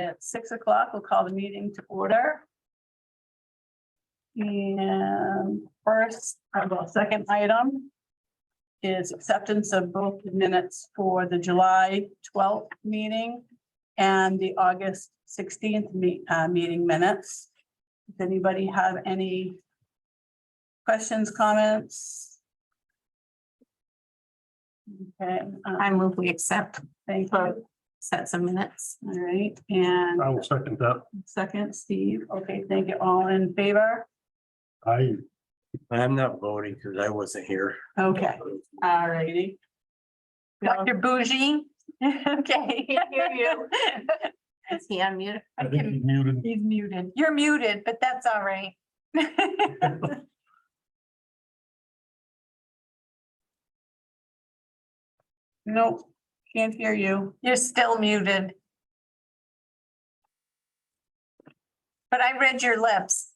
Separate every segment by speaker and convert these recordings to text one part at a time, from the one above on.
Speaker 1: at 6 o'clock. We'll call the meeting to order. And second item is acceptance of both the minutes for the July 12th meeting and the August 16th meeting minutes. Does anybody have any questions, comments? Okay,
Speaker 2: I move we accept
Speaker 1: thank you.
Speaker 2: sets of minutes.
Speaker 1: All right, and
Speaker 3: I will second that.
Speaker 1: second, Steve. Okay, thank you. All in favor?
Speaker 4: I'm not voting because I wasn't here.
Speaker 1: Okay, all righty.
Speaker 2: Dr. Bougie. Okay, hear you. Is he unmuted?
Speaker 3: I think he's muted.
Speaker 2: He's muted. You're muted, but that's all right.
Speaker 1: Nope, can't hear you.
Speaker 2: You're still muted. But I read your lips.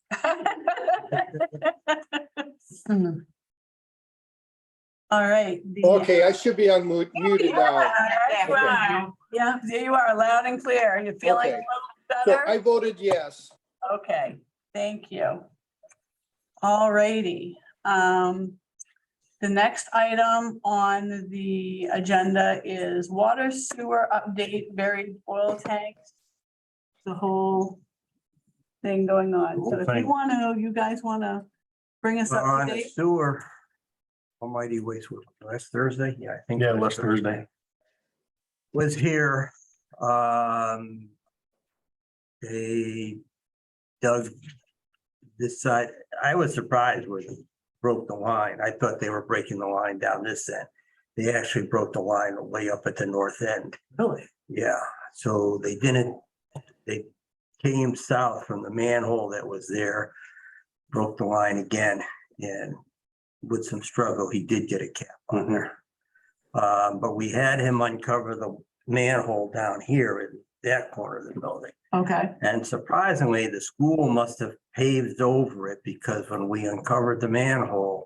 Speaker 1: All right.
Speaker 5: Okay, I should be muted now.
Speaker 1: Wow. Yeah, there you are, loud and clear. You're feeling a
Speaker 5: Okay.
Speaker 1: little
Speaker 5: So
Speaker 1: better?
Speaker 5: I voted yes.
Speaker 1: Okay, thank you. All righty. The next item on the agenda is water sewer update, buried oil tanks. The whole thing going on. So if you guys want to bring us up
Speaker 4: On
Speaker 1: to
Speaker 4: the
Speaker 1: date.
Speaker 4: sewer. Almighty Waste was last Thursday, yeah, I think.
Speaker 3: Yeah, last Thursday.
Speaker 4: Was here, they dug this side. I was surprised when they broke the line. I thought they were breaking the line down this end. They actually broke the line way up at the north end.
Speaker 1: Really?
Speaker 4: Yeah, so they didn't, they came south from the manhole that was there, broke the line again, and with some struggle, he did get a cap on there. But we had him uncover the manhole down here in that corner of the building.
Speaker 1: Okay,
Speaker 4: And surprisingly, the school must have paved over it because when we uncovered the manhole,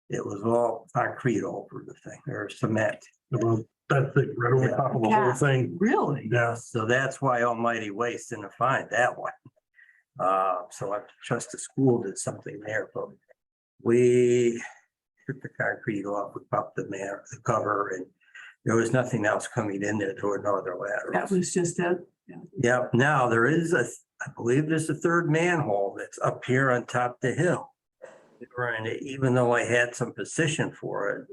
Speaker 4: it was all concrete over the thing, or cement.
Speaker 3: About that thing, right over top of the whole thing.
Speaker 1: really?
Speaker 3: Yeah.
Speaker 4: So that's why Almighty Waste didn't find that one. So I trust the school did something there, but we took the concrete off, we popped the cover, and there was nothing else coming in there. There were no other
Speaker 1: That
Speaker 4: laterals.
Speaker 1: was just it.
Speaker 4: Yeah, now there is I believe there's a third manhole that's up here on top of the hill. And even though I had some position for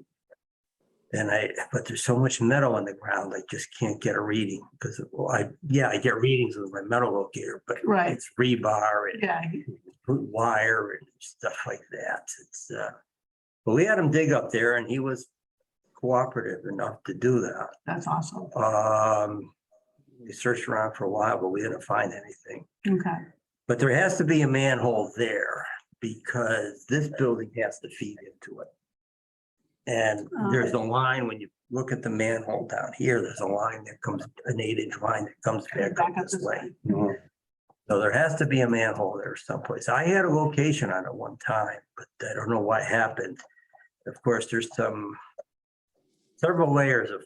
Speaker 4: it, but there's so much metal in the ground, I just can't get a reading because, I get readings with my metal locator, but
Speaker 1: Right.
Speaker 4: it's rebar and
Speaker 1: Yeah,
Speaker 4: wire and stuff like that. It's, but we had him dig up there and he was cooperative enough to do that.
Speaker 1: that's awesome.
Speaker 4: We searched around for a while, but we didn't find anything.
Speaker 1: Okay,
Speaker 4: But there has to be a manhole there because this building has to feed into it. And there's a line, when you look at the manhole down here, there's a line that comes, an 8-inch line that comes back up this way. So there has to be a manhole there someplace. I had a location on it one time, but I don't know what happened. Of course, there's several layers of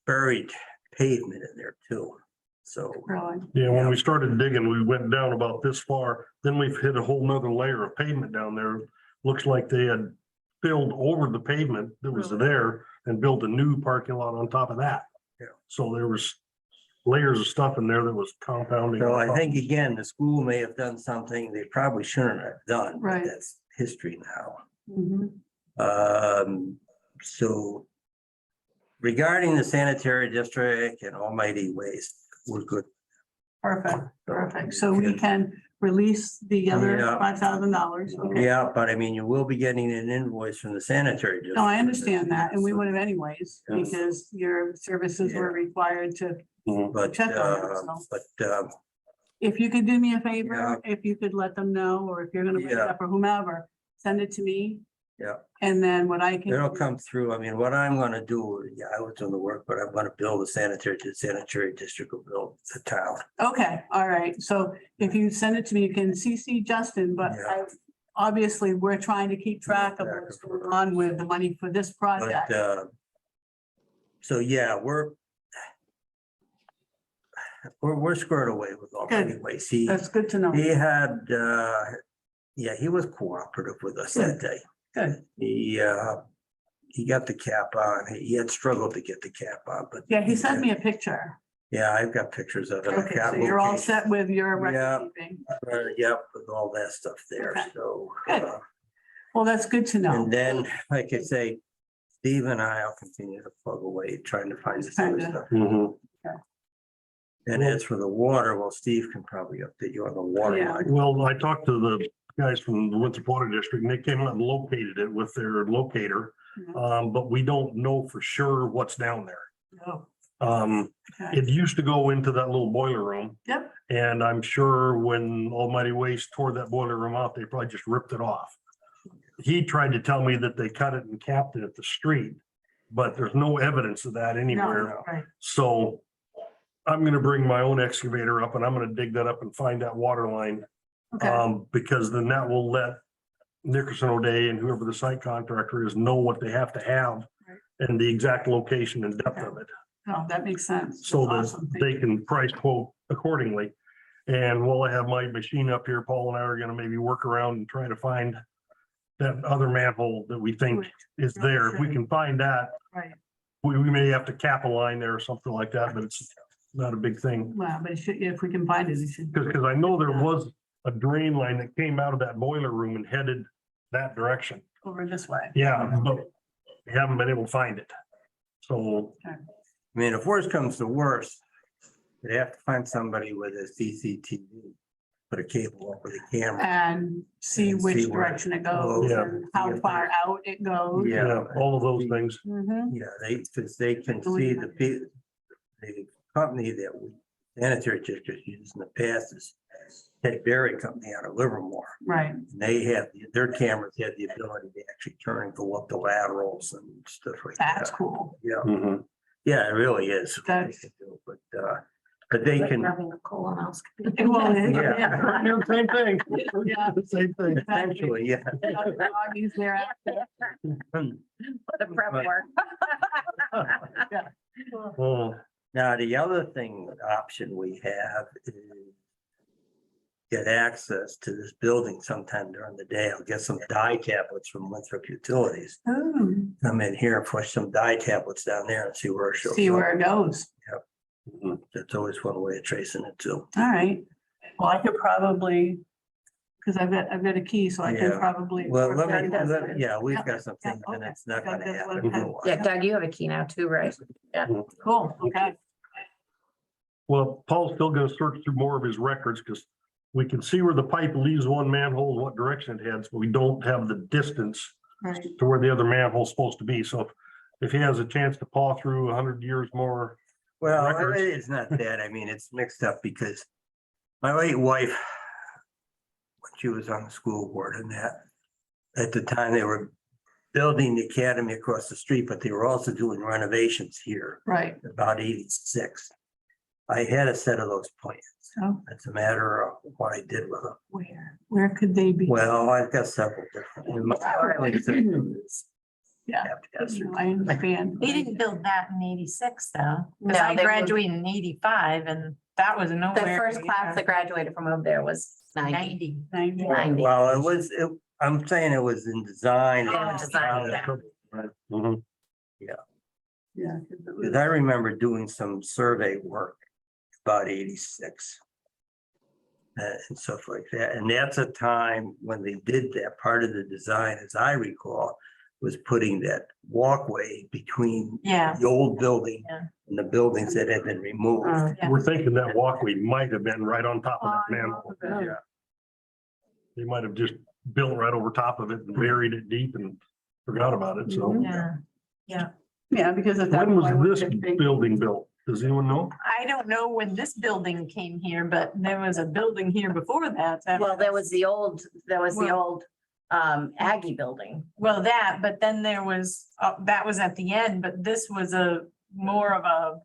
Speaker 4: buried pavement in there too. So,
Speaker 1: really.
Speaker 3: Yeah, when we started digging, we went down about this far, then we've hit a whole nother layer of pavement down there. Looks like they had filled over the pavement that was there and built a new parking lot on top of that.
Speaker 4: Yeah.
Speaker 3: So there was layers of stuff in there that was compounding.
Speaker 4: so
Speaker 3: on
Speaker 4: I
Speaker 3: top.
Speaker 4: think again, the school may have done something they probably shouldn't have done, but
Speaker 1: Right.
Speaker 4: that's history now.
Speaker 1: Mhm.
Speaker 4: So regarding the sanitary district and Almighty Waste, we're good.
Speaker 1: Perfect, perfect. So we can release the other
Speaker 4: Yeah.
Speaker 1: $5,000. Okay.
Speaker 4: Yeah, but I mean, you will be getting an invoice from the sanitary district.
Speaker 1: No, I understand that, and we would have anyways,
Speaker 4: Yeah.
Speaker 1: because your services were required to,
Speaker 4: But,
Speaker 1: check on it, if you could do me a favor, if you could let them know, or if you're gonna bring it
Speaker 4: Yeah.
Speaker 1: up or whomever, send it to me.
Speaker 4: Yeah.
Speaker 1: And then what I can.
Speaker 4: it'll come through. I mean, what I'm gonna do, I was doing the work, but I'm gonna build a sanitary district will build the town.
Speaker 1: Okay, all right. So if you send it to me, you can CC Justin, but
Speaker 4: Yeah.
Speaker 1: obviously, we're trying to keep track of
Speaker 4: Track
Speaker 1: what's
Speaker 4: of
Speaker 1: going on with the money for this project.
Speaker 4: But, so yeah, we're squared away with all
Speaker 1: Good.
Speaker 4: anyways.
Speaker 1: That's good to know.
Speaker 4: He had, yeah, he was cooperative with us that day.
Speaker 1: Good.
Speaker 4: He got the cap on. He had struggled to get the cap on, but.
Speaker 1: Yeah, he sent me a picture.
Speaker 4: Yeah, I've got pictures of it. I've
Speaker 1: Okay,
Speaker 4: got
Speaker 1: so you're all
Speaker 4: locations.
Speaker 1: set with your
Speaker 4: Yeah.
Speaker 1: record keeping.
Speaker 4: Yep, with all that stuff there,
Speaker 1: Okay.
Speaker 4: so.
Speaker 1: Good. Well, that's good to know.
Speaker 4: And then, like I say, Steve and I'll continue to plug away, trying to find this other
Speaker 1: Kinda.
Speaker 4: stuff.
Speaker 3: Mhm.
Speaker 4: And as for the water, well, Steve can probably update you on the water
Speaker 1: Yeah.
Speaker 4: line.
Speaker 3: Well, I talked to the guys from the Winthrop Water District and they came out and located it with their locator. But we don't know for sure what's down there.
Speaker 1: Oh,
Speaker 3: Um,
Speaker 1: okay.
Speaker 3: it used to go into that little boiler room.
Speaker 1: Yep.
Speaker 3: And I'm sure when Almighty Waste tore that boiler room out, they probably just ripped it off. He tried to tell me that they cut it and capped it at the street, but there's no evidence of that anywhere.
Speaker 1: No, right.
Speaker 3: So I'm gonna bring my own excavator up and I'm gonna dig that up and find that water line.
Speaker 1: Okay,
Speaker 3: Because then that will let Nickerson O'Day and whoever the site contractor is know what they have to have
Speaker 1: Right.
Speaker 3: and the exact location and depth of it,
Speaker 1: no, that makes sense.
Speaker 3: so
Speaker 1: That's
Speaker 3: that
Speaker 1: awesome. Thank
Speaker 3: they
Speaker 1: you.
Speaker 3: can price quote accordingly. And while I have my machine up here, Paul and I are gonna maybe work around and try to find that other manhole that we think is there. If we can find that,
Speaker 1: Right,
Speaker 3: we may have to cap a line there or something like that, but it's not a big thing.
Speaker 1: well, but it should, if we can find it, it should.
Speaker 3: Because I know there was a drain line that came out of that boiler room and headed that direction.
Speaker 1: Over this way.
Speaker 3: Yeah, but we haven't been able to find it. So,
Speaker 4: I mean, if worse comes to worse, they have to find somebody with a CCTV, put a cable over the camera.
Speaker 1: And see
Speaker 4: And
Speaker 1: which
Speaker 4: see where-
Speaker 1: direction it goes
Speaker 3: Yeah.
Speaker 1: and how far out it goes.
Speaker 3: yeah, all of those things.
Speaker 1: Mhm.
Speaker 4: Yeah, because they can see the company that we, sanitary district used in the past is Ted Berry Company out of Livermore.
Speaker 1: Right,
Speaker 4: And they have, their cameras have the ability to actually turn and go up the laterals and stuff like
Speaker 1: that's
Speaker 4: that.
Speaker 1: cool.
Speaker 4: Yeah,
Speaker 3: Mhm.
Speaker 4: yeah, it really is. what they
Speaker 1: That's-
Speaker 4: can do, But they can,
Speaker 2: Having a colonoscopy.
Speaker 1: Well,
Speaker 4: Yeah.
Speaker 3: Same thing.
Speaker 1: Yeah.
Speaker 3: Same thing.
Speaker 4: essentially, yeah.
Speaker 1: Doggies thereafter.
Speaker 2: What a prep work.
Speaker 3: Oh,
Speaker 4: Now, the other thing, option we have is get access to this building sometime during the day. I'll get some dye tablets from Winthrop Utilities.
Speaker 1: Ooh,
Speaker 4: Come in here and push some dye tablets down there and see where it shows
Speaker 1: see
Speaker 4: up.
Speaker 1: where it goes.
Speaker 4: That's always one way of tracing it too.
Speaker 1: All right. Well, I could probably, because I've got a key, so I can
Speaker 4: Yeah.
Speaker 1: probably.
Speaker 4: Well,
Speaker 1: Yeah,
Speaker 4: we've got some
Speaker 1: Yeah,
Speaker 4: things and
Speaker 1: okay.
Speaker 4: it's not
Speaker 1: That-
Speaker 4: gonna
Speaker 1: that's what
Speaker 4: happen.
Speaker 1: I-
Speaker 4: for a while.
Speaker 2: Yeah, Doug, you have a key now too, right?
Speaker 1: Cool, okay.
Speaker 3: well, Paul's still gonna search through more of his records because we can see where the pipe leaves one manhole and what direction it heads, but we don't have the distance
Speaker 1: Right,
Speaker 3: to where the other manhole's supposed to be. So if he has a chance to paw through 100 years more,
Speaker 4: Well,
Speaker 3: records.
Speaker 4: it's not that. I mean, it's mixed up because my late wife, when she was on the school board and that, at the time they were building the academy across the street, but they were also doing renovations here
Speaker 1: right.
Speaker 4: about 86. I had a set of those plans.
Speaker 1: So
Speaker 4: It's a matter of what I did with them.
Speaker 1: where could they be?
Speaker 4: Well, I've got several different. my filing system is
Speaker 1: Yeah.
Speaker 4: FDS.
Speaker 1: No, I understand.
Speaker 2: They didn't build that in 86 though.
Speaker 6: No,
Speaker 2: Cause I
Speaker 6: they were-
Speaker 2: graduated in 85 and that was nowhere.
Speaker 6: The first class that graduated from over there was 90.
Speaker 2: 90.
Speaker 1: 90.
Speaker 4: Well, I'm saying it was in design.
Speaker 6: Oh, design, yeah.
Speaker 3: Mhm.
Speaker 1: Yeah. 'cause it was-
Speaker 4: Because I remember doing some survey work about 86. And stuff like that. And that's a time when they did that, part of the design, as I recall, was putting that walkway between
Speaker 2: Yeah.
Speaker 4: the old building
Speaker 2: Yeah.
Speaker 4: and the buildings that had been removed.
Speaker 2: Yeah.
Speaker 3: We're thinking that walkway might have been right on top of that
Speaker 1: On top
Speaker 3: manhole.
Speaker 1: of it.
Speaker 3: Yeah. They might have just built right over top of it and buried it deep and forgot about it. So
Speaker 2: Yeah.
Speaker 1: Yeah, because at that
Speaker 3: when was
Speaker 1: point,
Speaker 3: this
Speaker 1: it big-
Speaker 3: building built? Does anyone know?
Speaker 2: I don't know when this building came here, but there was a building here before that.
Speaker 6: Well, there was the old
Speaker 2: Well-
Speaker 6: Aggie building.
Speaker 2: Well, that, but then there was, that was at the end, but this was a more of a,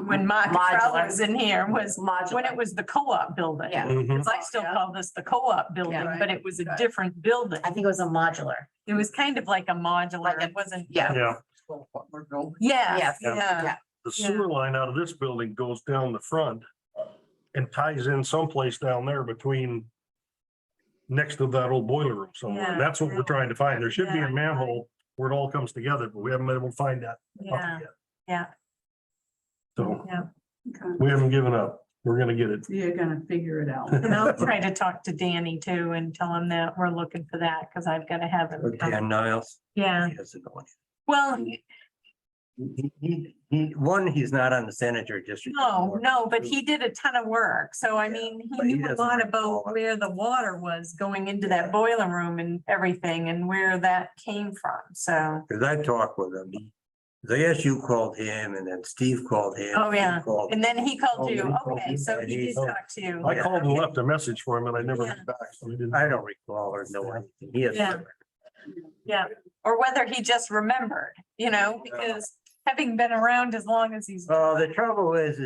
Speaker 2: when Mark Cottrell
Speaker 6: Modular.
Speaker 2: was in here was when
Speaker 6: Modular.
Speaker 2: it was the co-op building.
Speaker 6: Yeah.
Speaker 3: Mhm.
Speaker 2: Because I still call this the co-op building,
Speaker 1: Yeah.
Speaker 2: but it was a
Speaker 1: Right.
Speaker 2: different building.
Speaker 6: I think it was a modular.
Speaker 2: It was kind of like a modular,
Speaker 6: Like a-
Speaker 2: it wasn't.
Speaker 6: Yeah.
Speaker 3: Yeah,
Speaker 2: Yeah,
Speaker 6: Yes.
Speaker 2: yeah.
Speaker 3: the
Speaker 2: Yeah.
Speaker 3: sewer line out of this building goes down the front and ties in someplace down there between next to that old boiler room somewhere.
Speaker 2: Yeah.
Speaker 3: And that's what we're trying to find. There should be
Speaker 2: Yeah.
Speaker 3: a manhole where it all comes together, but we haven't been able to find that. up
Speaker 2: Yeah,
Speaker 3: yet.
Speaker 2: yeah,
Speaker 3: So
Speaker 2: yeah.
Speaker 1: Okay.
Speaker 3: we haven't given up. We're gonna get it.
Speaker 1: You're gonna figure it out.
Speaker 2: And I'll try to talk to Danny too and tell him that we're looking for that, because I've got to have him.
Speaker 4: Okay, and Niles.
Speaker 2: Yeah,
Speaker 4: He doesn't know anything.
Speaker 2: well,
Speaker 4: He's not on the sanitary district.
Speaker 2: no,
Speaker 4: anymore.
Speaker 2: no, but he did a ton of work. So I mean, he
Speaker 4: But he
Speaker 2: knew a
Speaker 4: doesn't
Speaker 2: lot
Speaker 4: recall
Speaker 2: about
Speaker 4: it.
Speaker 2: where the water was going into that boiler room and everything and where that came from. So,
Speaker 4: Cause I talked with him. The ASU called him and then Steve called him.
Speaker 2: Oh, yeah.
Speaker 4: Steve called-
Speaker 2: and then he called
Speaker 4: Oh,
Speaker 2: you.
Speaker 4: he called
Speaker 2: Okay,
Speaker 4: you,
Speaker 2: so
Speaker 4: and
Speaker 2: he
Speaker 4: he-
Speaker 2: did talk to you.
Speaker 3: I
Speaker 4: Yeah.
Speaker 3: called and left a message for him and I never
Speaker 2: Yeah.
Speaker 3: heard back. So he didn't.
Speaker 4: I don't recall or know anything. He has.
Speaker 2: Yeah. Yeah, or whether he just remembered, because having been around as long as he's.
Speaker 4: The trouble is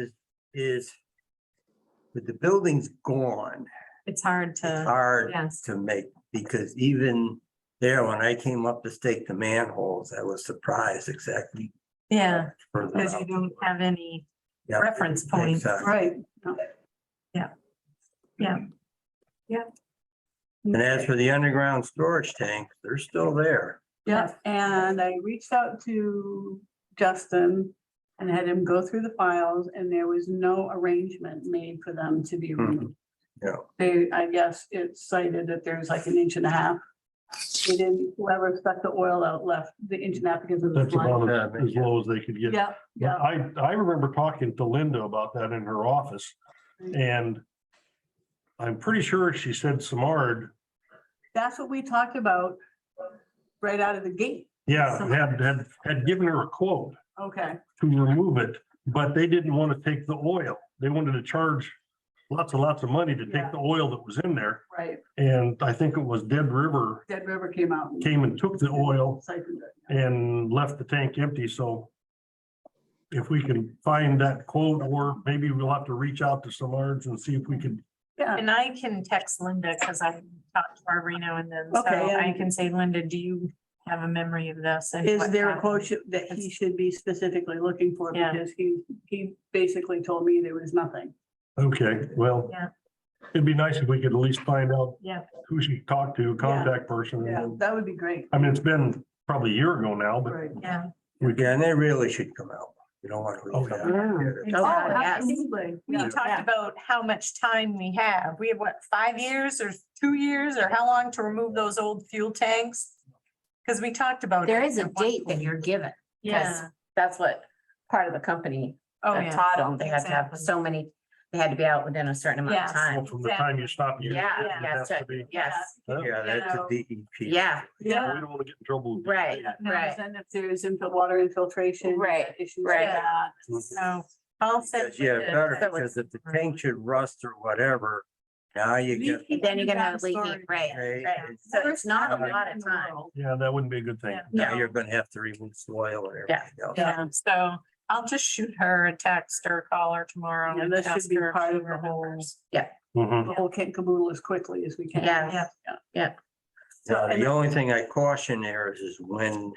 Speaker 4: with the building's gone,
Speaker 2: It's hard
Speaker 4: it's
Speaker 2: to,
Speaker 4: hard
Speaker 2: yes.
Speaker 4: to make, because even there, when I came up to stake the manholes, I was surprised exactly.
Speaker 2: Yeah,
Speaker 4: further
Speaker 2: because you
Speaker 4: out.
Speaker 2: don't have any
Speaker 4: Yeah,
Speaker 2: reference point.
Speaker 4: exactly.
Speaker 1: Right.
Speaker 4: And as for the underground storage tanks, they're still there.
Speaker 1: Yeah, and I reached out to Justin and had him go through the files and there was no arrangement made for them to be removed.
Speaker 4: Yeah.
Speaker 1: They, I guess it cited that there's like an inch and a half. They didn't, whoever stuck the oil out left the inch and a half because of the
Speaker 3: That's
Speaker 1: flood.
Speaker 3: about as low as they could get.
Speaker 1: Yeah, yeah.
Speaker 3: I remember talking to Linda about that in her office and I'm pretty sure she said Samard,
Speaker 1: That's what we talked about right out of the gate.
Speaker 3: yeah, had given her a quote
Speaker 1: Okay,
Speaker 3: to remove it, but they didn't want to take the oil. They wanted to charge lots and lots of money to
Speaker 1: Yeah.
Speaker 3: take the oil that was in there.
Speaker 1: right.
Speaker 3: And I think it was Dead River
Speaker 1: Dead River came out. and
Speaker 3: came and took the oil
Speaker 1: siphoned it.
Speaker 3: and left the tank empty, so if we can find that quote, or maybe we'll have to reach out to Samards and see if we can.
Speaker 1: Yeah,
Speaker 2: And I can text Linda because I talk to her every now and then. So
Speaker 1: Okay,
Speaker 2: I
Speaker 1: and-
Speaker 2: can say, Linda, do you have a memory of this? and
Speaker 1: is
Speaker 2: what
Speaker 1: there a
Speaker 2: happened?"
Speaker 1: quote that he should be specifically looking for?
Speaker 2: Yeah.
Speaker 1: Because he basically told me there was nothing.
Speaker 3: Okay, well.
Speaker 2: Yeah.
Speaker 3: It'd be nice if we could at least find out
Speaker 2: Yeah,
Speaker 3: who she talked to, contact person.
Speaker 1: Yeah, that would be great.
Speaker 3: I mean, it's been probably a year ago now, but
Speaker 1: Right.
Speaker 2: yeah.
Speaker 4: Yeah, and they really should come out. You don't want to.
Speaker 3: Oh,
Speaker 4: leave
Speaker 3: yeah.
Speaker 4: something here.
Speaker 1: Oh,
Speaker 6: yes.
Speaker 1: absolutely.
Speaker 2: We
Speaker 1: Yeah.
Speaker 2: talked about how much time we have. We have what, 5 years or 2 years or how long to remove those old fuel tanks? Because we talked about.
Speaker 6: There
Speaker 2: it
Speaker 6: is a
Speaker 2: at one
Speaker 6: date that
Speaker 2: point.
Speaker 6: you're given.
Speaker 2: Yeah.
Speaker 6: That's what part of the company
Speaker 2: Oh,
Speaker 6: that
Speaker 2: yeah.
Speaker 6: taught them. They had to have
Speaker 2: Exactly.
Speaker 6: so many, they had to be out within a certain amount of
Speaker 2: Yes.
Speaker 6: time.
Speaker 3: well, from the time you stop using it,
Speaker 6: Yeah,
Speaker 3: it
Speaker 6: yeah,
Speaker 3: has
Speaker 6: that's
Speaker 3: to be.
Speaker 6: Yes,
Speaker 3: Huh?
Speaker 4: Yeah, that's a DEP.
Speaker 6: yeah,
Speaker 1: Yeah.
Speaker 3: We don't want to get in trouble. with
Speaker 6: right,
Speaker 1: Yeah, no,
Speaker 6: right.
Speaker 1: And if there's water infiltration.
Speaker 6: Right,
Speaker 1: Issues
Speaker 6: right.
Speaker 1: like that.
Speaker 2: So I'll send.
Speaker 4: Yeah,
Speaker 2: Linda-
Speaker 4: better,
Speaker 6: So
Speaker 4: because if the tank should rust or whatever, now you get.
Speaker 6: Then you're gonna have leaking,
Speaker 1: Storage.
Speaker 6: right,
Speaker 4: Right,
Speaker 6: right. So it's not a
Speaker 4: Worst
Speaker 6: lot of time.
Speaker 3: Yeah, that wouldn't be a good thing.
Speaker 2: Yeah.
Speaker 4: Now
Speaker 2: No.
Speaker 4: you're gonna have to remove soil and everything else.
Speaker 2: Yeah, so I'll just shoot her a text or call her tomorrow.
Speaker 1: Yeah,
Speaker 2: and
Speaker 1: that should
Speaker 2: ask
Speaker 1: be
Speaker 2: her if
Speaker 1: part
Speaker 2: she
Speaker 1: of the whole-
Speaker 2: remembers.
Speaker 3: Mhm.
Speaker 1: The whole kit and caboodle as quickly as we can.
Speaker 6: Yeah.
Speaker 4: Now,
Speaker 1: and-
Speaker 4: the only thing I caution there is when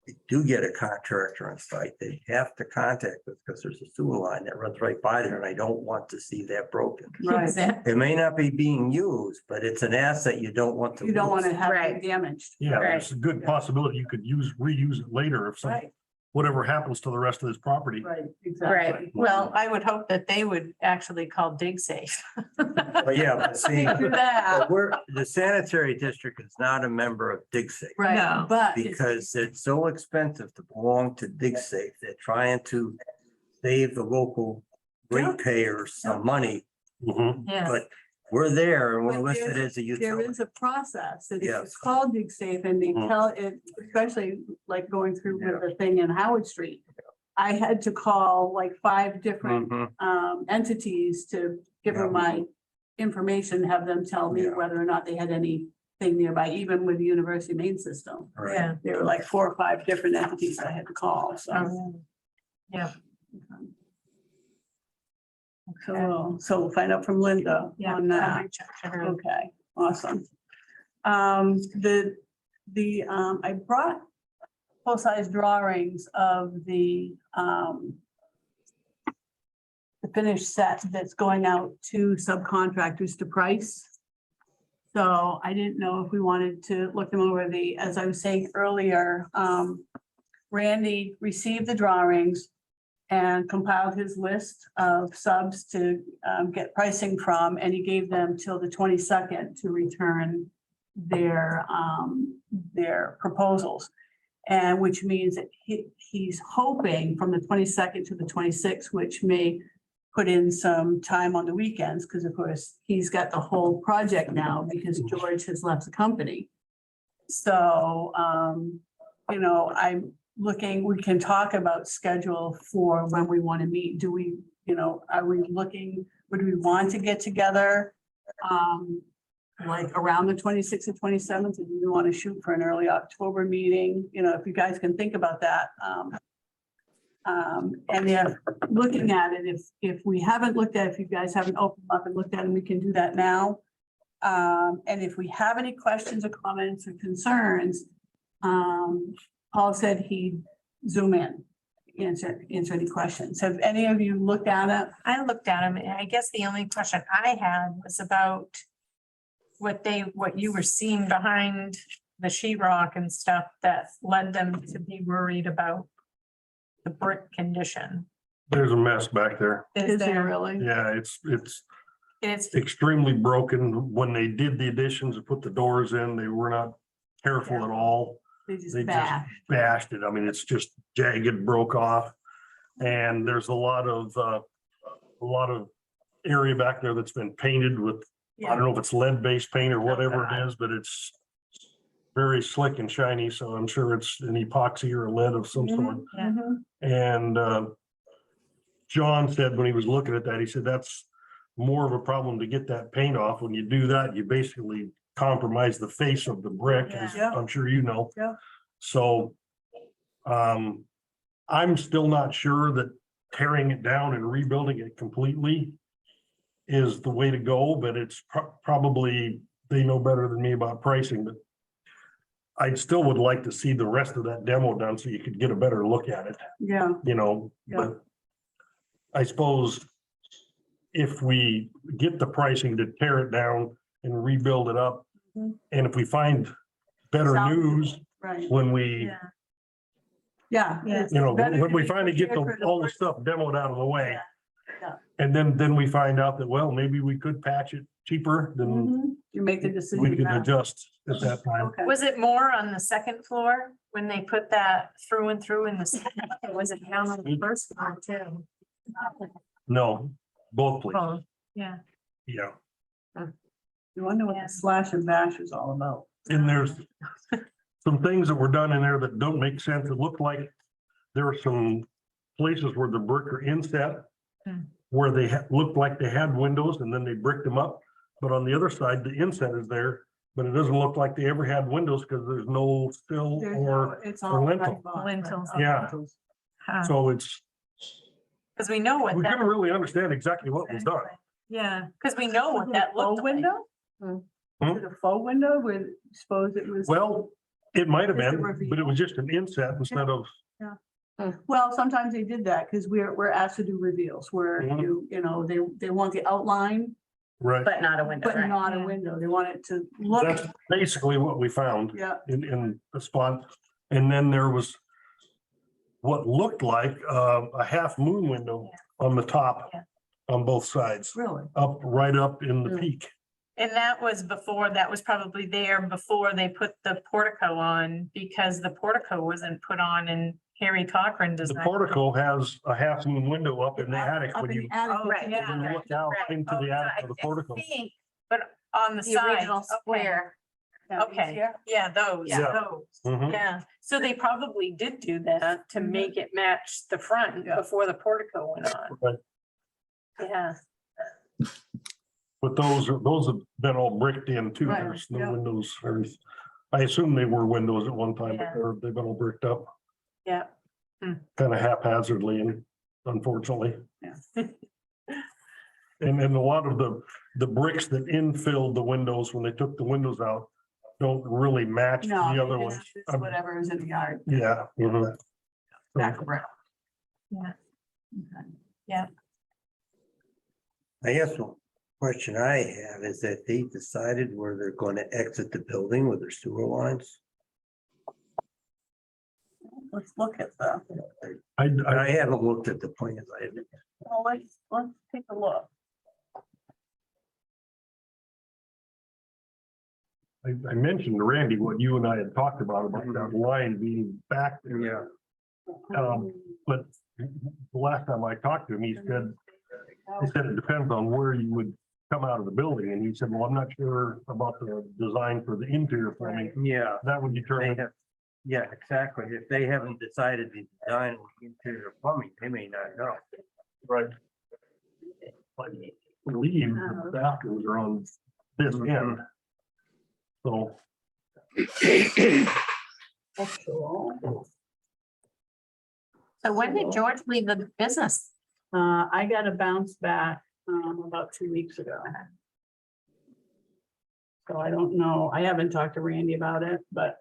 Speaker 4: you do get a contractor on site, they have to contact us because there's a sewer line that runs right by there and I don't want to see that broken.
Speaker 1: Right.
Speaker 2: Exactly.
Speaker 4: It may not be being used, but it's an asset you don't want to.
Speaker 1: You don't want to
Speaker 4: lose.
Speaker 1: have it
Speaker 6: Right.
Speaker 1: damaged.
Speaker 3: Yeah,
Speaker 6: Right.
Speaker 3: there's a good possibility you could reuse it later if some,
Speaker 1: Right,
Speaker 3: whatever happens to the rest of this property.
Speaker 1: right,
Speaker 6: Right.
Speaker 1: exactly.
Speaker 2: Well, I would hope that they would actually call DigSafe.
Speaker 4: But yeah, but see,
Speaker 1: Do that.
Speaker 4: the sanitary district is not a member of DigSafe.
Speaker 1: Right,
Speaker 2: No.
Speaker 1: but. it's-
Speaker 4: Because it's so expensive to belong to DigSafe, they're trying to save the local
Speaker 1: Yeah.
Speaker 4: ratepayers some money,
Speaker 3: Mhm.
Speaker 2: Yeah,
Speaker 4: but we're there and we're
Speaker 1: But
Speaker 4: listed
Speaker 1: there's-
Speaker 4: as a
Speaker 1: There
Speaker 4: utility.
Speaker 1: is a process. It's
Speaker 4: Yes.
Speaker 1: called dig safe and they
Speaker 3: Mhm.
Speaker 1: tell it, especially like going through with the thing in Howard Street. I had to call like 5 different
Speaker 4: Mhm.
Speaker 1: entities to give them my information, have them tell me
Speaker 4: Yeah.
Speaker 1: whether or not they had anything nearby, even with the University main system.
Speaker 4: Right.
Speaker 2: yeah.
Speaker 1: There were like 4 or 5 different entities I had to call, so.
Speaker 2: Yeah.
Speaker 1: So we'll find out from Linda
Speaker 2: Yeah.
Speaker 1: on
Speaker 2: I'll
Speaker 1: that.
Speaker 2: reach out to her.
Speaker 1: Okay, awesome. I brought full-size drawings of the the finished set that's going out to subcontractors to price. So I didn't know if we wanted to look them over as I was saying earlier, Randy received the drawings and compiled his list of subs to get pricing from, and he gave them till the 22nd to return their proposals. And which means that he's hoping from the 22nd to the 26th, which may put in some time on the weekends, because of course, he's got the whole project now because George has left the company. So, you know, I'm looking, we can talk about schedule for when we want to meet. Do we, you know, are we looking, would we want to get together? Like around the 26th and 27th, and you want to shoot for an early October meeting, you know, if you guys can think about that. And if looking at it, if we haven't looked at, if you guys haven't opened up and looked at it, we can do that now. And if we have any questions or comments or concerns, Paul said he'd zoom in, answer any questions. Have any of you looked at it?
Speaker 2: I looked at them, and I guess the only question I had was about what you were seeing behind the sheetrock and stuff that led them to be worried about the brick condition.
Speaker 3: There's a mess back there.
Speaker 1: Is there really?
Speaker 3: Yeah, it's
Speaker 2: It's,
Speaker 3: extremely broken. When they did the additions and put the doors in, they were not careful at all.
Speaker 1: They just
Speaker 3: They just
Speaker 1: bash.
Speaker 3: bashed it. I mean, it's just jagged, broke off. And there's a lot of area back there that's been painted with, I don't know if it's lead-based paint or whatever it is, but it's very slick and shiny. So I'm sure it's an epoxy or a lead of some sort.
Speaker 1: Mhm.
Speaker 3: And John said when he was looking at that, he said, that's more of a problem to get that paint off. When you do that, you basically compromise the face of the brick, as
Speaker 1: Yeah.
Speaker 3: I'm sure you know.
Speaker 1: Yeah.
Speaker 3: So I'm still not sure that tearing it down and rebuilding it completely is the way to go, but it's probably, they know better than me about pricing, but I still would like to see the rest of that demo done so you could get a better look at it,
Speaker 1: Yeah,
Speaker 3: you know,
Speaker 1: Yeah.
Speaker 3: but I suppose if we get the pricing to tear it down and rebuild it up,
Speaker 1: Mhm.
Speaker 3: and if we find better
Speaker 1: Sounds-
Speaker 3: news
Speaker 1: right.
Speaker 3: when we,
Speaker 2: yeah,
Speaker 1: Yeah.
Speaker 2: Yeah.
Speaker 1: it's
Speaker 3: you know,
Speaker 1: better
Speaker 3: when
Speaker 1: to
Speaker 3: we
Speaker 1: be
Speaker 3: finally get
Speaker 1: prepared for
Speaker 3: all the
Speaker 1: worst.
Speaker 3: stuff demoed out of the way.
Speaker 1: Yeah. Yeah.
Speaker 3: And then we find out that, well, maybe we could patch it cheaper than
Speaker 1: Mhm. You make the
Speaker 3: we
Speaker 1: decision.
Speaker 3: could
Speaker 1: now.
Speaker 3: adjust at that time.
Speaker 1: Okay.
Speaker 2: was it more on the second floor when they put that through and through in the, second? Or was it down on the first floor too?
Speaker 3: No, both places,
Speaker 2: Oh, yeah.
Speaker 3: yeah.
Speaker 1: You wonder what
Speaker 2: Yeah.
Speaker 1: the slash and bash is all about.
Speaker 3: And there's some things that were done in there that don't make sense. It looked like there were some places where the brick are inset,
Speaker 2: Hmm.
Speaker 3: where they looked like they had windows and then they bricked them up. But on the other side, the inset is there, but it doesn't look like they ever had windows because there's no sill
Speaker 1: There's
Speaker 3: or,
Speaker 1: no- It's
Speaker 3: or
Speaker 1: all.
Speaker 3: lintel.
Speaker 1: right box,
Speaker 2: Lintels.
Speaker 1: right,
Speaker 3: Yeah.
Speaker 1: lintels.
Speaker 3: so it's,
Speaker 2: Cause we know what
Speaker 3: we
Speaker 2: that,
Speaker 3: couldn't really understand exactly what was done.
Speaker 2: yeah, cause we know what
Speaker 1: Was it
Speaker 2: that
Speaker 1: a faux
Speaker 2: looked like.
Speaker 1: window? Was it a faux window where suppose it was?
Speaker 3: Well, it might have
Speaker 1: Just a
Speaker 3: been, but it
Speaker 1: reveal.
Speaker 3: was just an inset instead of,
Speaker 1: Well, sometimes they did that because we're asked to do reveals where
Speaker 3: Mhm.
Speaker 1: you know, they want the outline,
Speaker 3: right.
Speaker 6: But not a window,
Speaker 1: but
Speaker 6: right?
Speaker 1: not a
Speaker 2: Yeah.
Speaker 1: window. They want it to look,
Speaker 3: That's basically what we found
Speaker 1: yeah,
Speaker 3: in the spot. And then there was what looked like a half moon window on the top
Speaker 2: Yeah.
Speaker 3: on both sides,
Speaker 1: really.
Speaker 3: right up in the
Speaker 1: Mm.
Speaker 3: peak.
Speaker 2: And that was probably there before they put the portico on, because the portico wasn't put on in Harry Cochran
Speaker 3: The
Speaker 2: design.
Speaker 3: portico has a half moon window up in the attic
Speaker 1: Up
Speaker 3: when
Speaker 1: in
Speaker 3: you
Speaker 1: the attic,
Speaker 2: Oh, right,
Speaker 1: yeah.
Speaker 3: when you look out
Speaker 2: Right.
Speaker 3: into the
Speaker 2: Oh,
Speaker 3: attic of the
Speaker 2: I
Speaker 3: portico.
Speaker 2: think, but on the
Speaker 6: The
Speaker 2: side.
Speaker 6: original
Speaker 2: okay.
Speaker 6: square.
Speaker 1: Yeah,
Speaker 2: Okay,
Speaker 1: yeah.
Speaker 2: yeah, those,
Speaker 3: Yeah.
Speaker 2: those,
Speaker 3: Mhm.
Speaker 2: yeah. So they probably did do that to
Speaker 1: Mhm.
Speaker 2: make it match the front
Speaker 1: Yeah.
Speaker 2: before the portico went on.
Speaker 3: Right.
Speaker 2: Yeah,
Speaker 3: But those have been all bricked in too.
Speaker 1: Right,
Speaker 3: There's
Speaker 1: yeah.
Speaker 3: no windows. I assume they were windows at one time,
Speaker 2: Yeah.
Speaker 3: but they've been all bricked up
Speaker 2: yeah.
Speaker 3: kind of haphazardly and unfortunately.
Speaker 1: Yeah.
Speaker 3: And a lot of the bricks that infilled the windows when they took the windows out don't really match the
Speaker 1: No,
Speaker 3: other
Speaker 1: it's
Speaker 3: ones.
Speaker 1: it's whatever is in the yard.
Speaker 3: Yeah. mhm.
Speaker 1: Back of brick.
Speaker 2: Yeah.
Speaker 1: Okay.
Speaker 2: Yeah.
Speaker 4: I guess the question I have is that they decided where they're gonna exit the building with their sewer lines.
Speaker 1: Let's look at the,
Speaker 3: I
Speaker 4: I haven't looked at the plans.
Speaker 1: well, let's take a look.
Speaker 3: I mentioned to Randy what you and I had talked about that line being back there.
Speaker 4: Yeah.
Speaker 3: But the last time I talked to him, he said it depends on where you would come out of the building. And he said, well, I'm not sure about the design for the interior plumbing.
Speaker 4: Yeah,
Speaker 3: That would
Speaker 4: they
Speaker 3: determine.
Speaker 4: have, yeah, exactly. If they haven't decided the design of the interior plumbing, they may not know.
Speaker 3: Right. I believe the bathrooms are on this end. So,
Speaker 1: Actual.
Speaker 2: So when did George leave the business?
Speaker 1: I got a bounce back, about 2 weeks ago. So I don't know. I haven't talked to Randy about it, but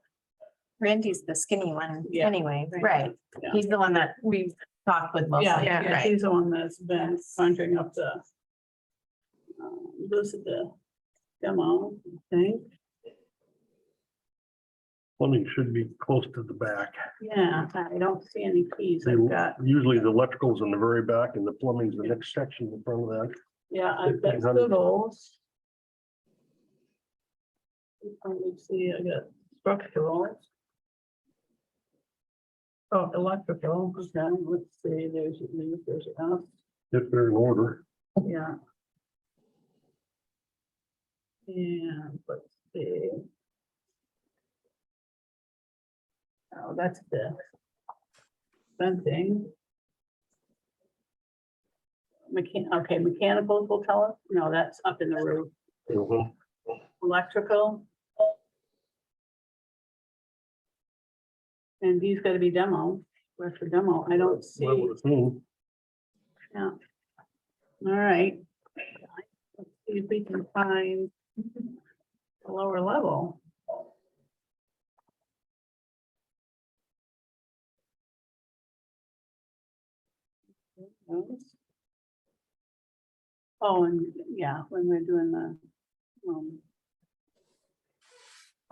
Speaker 2: Randy's the skinny one
Speaker 1: Yeah.
Speaker 2: anyway, right?
Speaker 1: Yeah.
Speaker 2: He's the one that we've talked with mostly.
Speaker 1: yeah,
Speaker 2: right.
Speaker 1: he's the one that's been conjuring up the this is the demo, I think.
Speaker 3: plumbing should be close to the back.
Speaker 1: Yeah, I don't see any keys. I've got,
Speaker 3: Usually the electrical's in the very back and the plumbing's the next section in front of that.
Speaker 1: yeah, I've got
Speaker 3: 1500.
Speaker 1: civils. Let me see, I got structural. Oh, electrical, okay, let's see, there's F,
Speaker 3: If they're in order.
Speaker 1: yeah. And let's see. Oh, that's the fencing. Okay, mechanicals will tell us, no, that's up in the roof,
Speaker 3: Mhm.
Speaker 1: electrical. And these gotta be demo, where's the demo, I don't
Speaker 3: I
Speaker 1: see,
Speaker 3: would assume.
Speaker 1: yeah. All right. Let's see if we can find a lower level. Oh, and yeah, when we're doing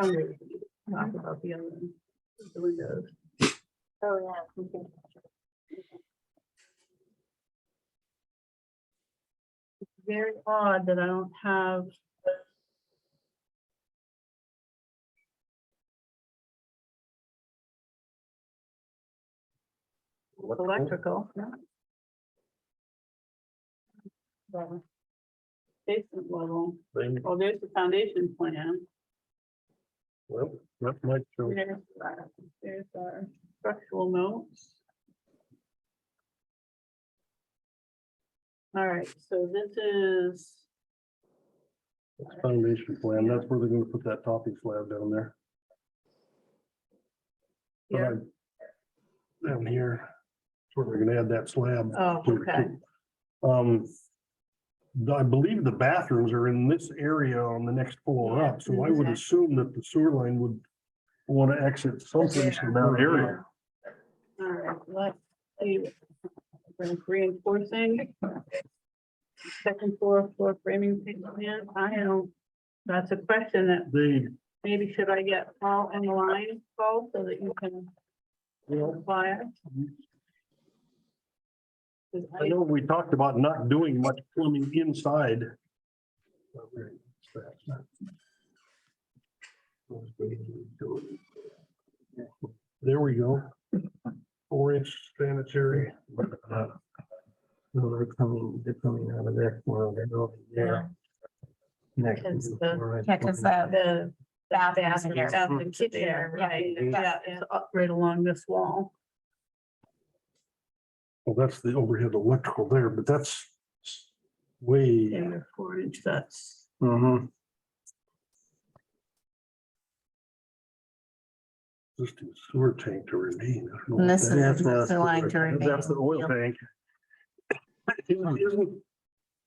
Speaker 1: fundraising, talk about the other, the windows.
Speaker 2: Oh, yeah. we can-
Speaker 1: It's very odd that I don't have. Electrical. yeah. The Basement level,
Speaker 3: They-
Speaker 1: oh, there's the foundation plan.
Speaker 3: Well, that might show.
Speaker 1: There's our structural notes. All right, so this is,
Speaker 3: Foundation plan, that's where they're gonna put that topping slab down there.
Speaker 1: yeah,
Speaker 3: Down here, that's where they're gonna add that slab.
Speaker 1: oh, okay,
Speaker 3: I believe the bathrooms are in this area on the next floor up, so I would
Speaker 1: Okay.
Speaker 3: assume that the sewer line would want to exit someplace in that area.
Speaker 1: all right, let's see. Reinforcing. Second floor framing plan, I don't, that's a question that
Speaker 3: They,
Speaker 1: maybe should I get Paul on the line, Paul, so that you can apply it? 'Cause
Speaker 3: I know we talked about not doing much plumbing inside. There we go. 4-inch sanitary.
Speaker 4: No, they're coming out of there. Well, they're over there. Next to
Speaker 2: Because
Speaker 4: the
Speaker 2: the-
Speaker 4: fluoride
Speaker 2: Yeah, because
Speaker 4: plumbing.
Speaker 2: the bathhouse in here.
Speaker 1: Bath and kitchen,
Speaker 2: Yeah,
Speaker 1: right,
Speaker 2: yeah.
Speaker 1: yeah, it's up right along this wall.
Speaker 3: Well, that's the overhead electrical there, but that's way.
Speaker 1: And your 4-inch, that's,
Speaker 4: Mhm.
Speaker 3: Just a sewer tank to remain. I don't know
Speaker 2: And
Speaker 3: what
Speaker 2: this
Speaker 3: that
Speaker 2: is
Speaker 4: That's
Speaker 2: the line to remain.
Speaker 3: That's the oil tank. Isn't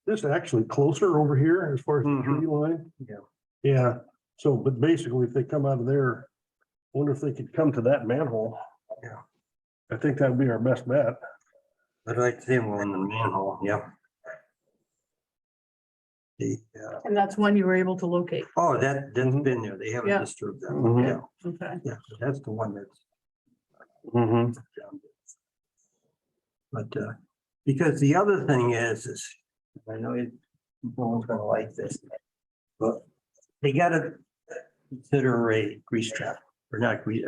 Speaker 3: this actually closer over here as far as the tree line?
Speaker 4: Yeah.
Speaker 3: Yeah, so, but basically, if they come out of there, I wonder if they could come to that manhole.
Speaker 4: Yeah.
Speaker 3: I think that'd be our best bet.
Speaker 4: I'd like to see them go in the manhole, yeah. The,
Speaker 1: And that's one you were able to locate.
Speaker 4: oh, that's been there. They haven't
Speaker 1: Yeah.
Speaker 4: disturbed that.
Speaker 3: Mhm.
Speaker 4: Yeah,
Speaker 1: Okay.
Speaker 4: yeah, so that's the one that's.
Speaker 3: Mhm.
Speaker 4: But, because the other thing is, I know no one's gonna like this, but they gotta consider a grease trap, or not grease.